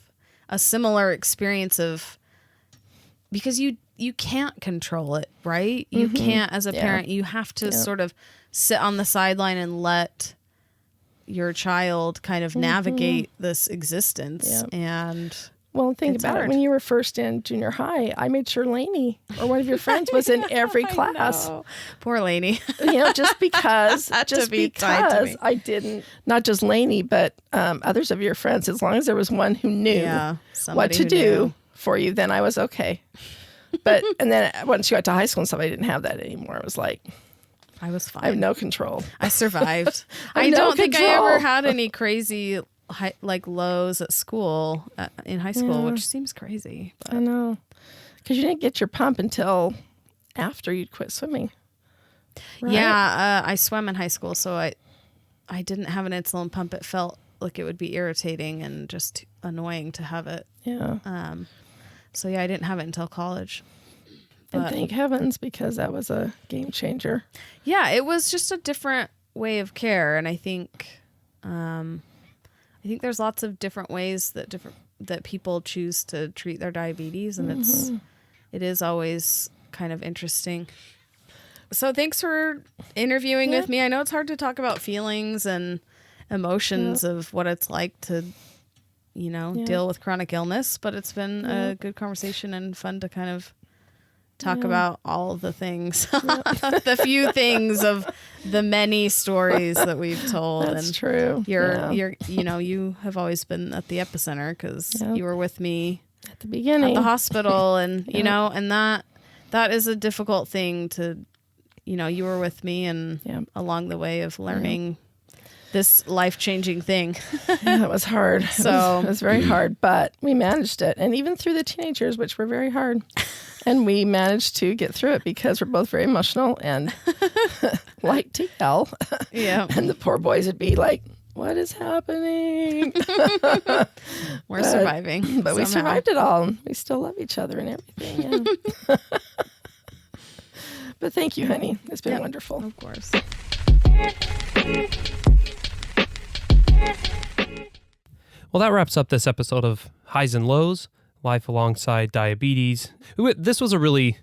a similar experience of, because you can't control it, right? You can't, as a parent, you have to sort of sit on the sideline and let your child kind of navigate this existence. And well, think about it. When you were first in junior high, I made sure Lainey or one of your friends was in every class. Poor Lainey. Just because I didn't, not just Lainey, but others of your friends, as long as there was one who knew what to do for you, then I was okay. But, and then once you got to high school and stuff, I didn't have that anymore. It was like, I was fine. I have no control. I survived. I don't think I ever had any crazy lows at school, in high school, which seems crazy. But. I know. Because you didn't get your pump until after you'd quit swimming. Right? Yeah, I swam in high school, so I didn't have an insulin pump. It felt like it would be irritating and just annoying to have it. Yeah. So I didn't have it until college. And thank heavens, because that was a game changer. Yeah, it was just a different way of care, and I think there's lots of different ways that people choose to treat their diabetes, and it is always kind of interesting. So thanks for interviewing with me. I know it's hard to talk about feelings and emotions of what it's like to deal with chronic illness, but it's been a good conversation and fun to kind of talk about all of the things, the few things of the many stories that we've told. That's true. You have always been at the epicenter because you were with me at the beginning at the hospital, and and that is a difficult thing to, you were with me and along the way of learning this life-changing thing. It was hard. So it was very hard, but we managed it. And even through the teenage years, which were very hard, and we managed to get through it because we're both very emotional and like to yell. Yeah. And the poor boys would be like, what is happening? We're surviving. But somehow. We survived it all. We still love each other and everything. Yeah. But thank you, honey. It's been wonderful. Of course. Well, that wraps up this episode of Highs and Lows, Life Alongside Diabetes. This was a really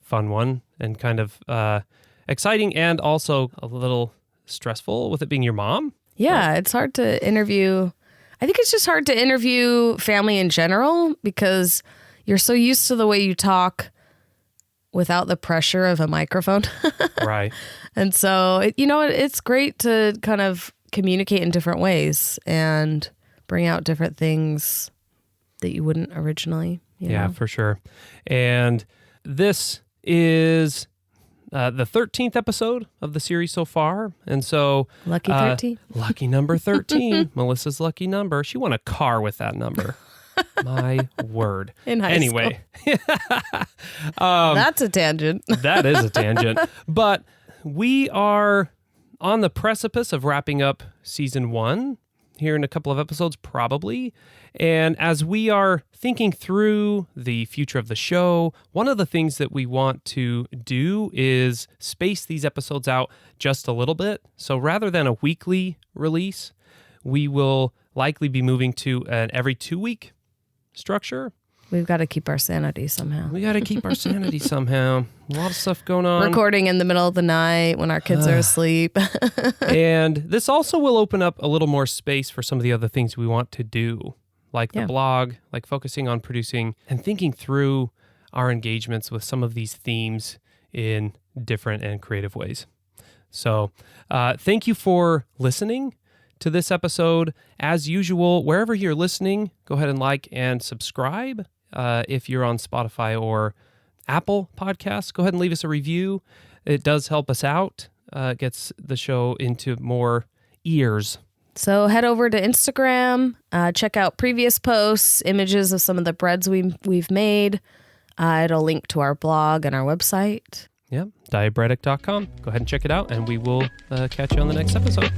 fun one and kind of exciting and also a little stressful with it being your mom. Yeah, it's hard to interview. I think it's just hard to interview family in general because you're so used to the way you talk without the pressure of a microphone. Right. And so, it's great to kind of communicate in different ways and bring out different things that you wouldn't originally. Yeah, for sure. And this is the 13th episode of the series so far. And so... Lucky 13. Lucky number 13. Melissa's lucky number. She won a car with that number. My word. In high school. That's a tangent. That is a tangent. But we are on the precipice of wrapping up season 1 here in a couple of episodes, probably. And as we are thinking through the future of the show, one of the things that we want to do is space these episodes out just a little bit. So rather than a weekly release, we will likely be moving to an every 2-week structure. We've got to keep our sanity somehow. We got to keep our sanity somehow. A lot of stuff going on. Recording in the middle of the night when our kids are asleep. And this also will open up a little more space for some of the other things we want to do, like the blog, like focusing on producing and thinking through our engagements with some of these themes in different and creative ways. So thank you for listening to this episode. As usual, wherever you're listening, go ahead and like and subscribe. If you're on Spotify or Apple Podcasts, go ahead and leave us a review. It does help us out, gets the show into more ears. So head over to Instagram, check out previous posts, images of some of the breads we've made. It'll link to our blog and our website. Yeah, Diabreadic.com. Go ahead and check it out, and we will catch you on the next episode.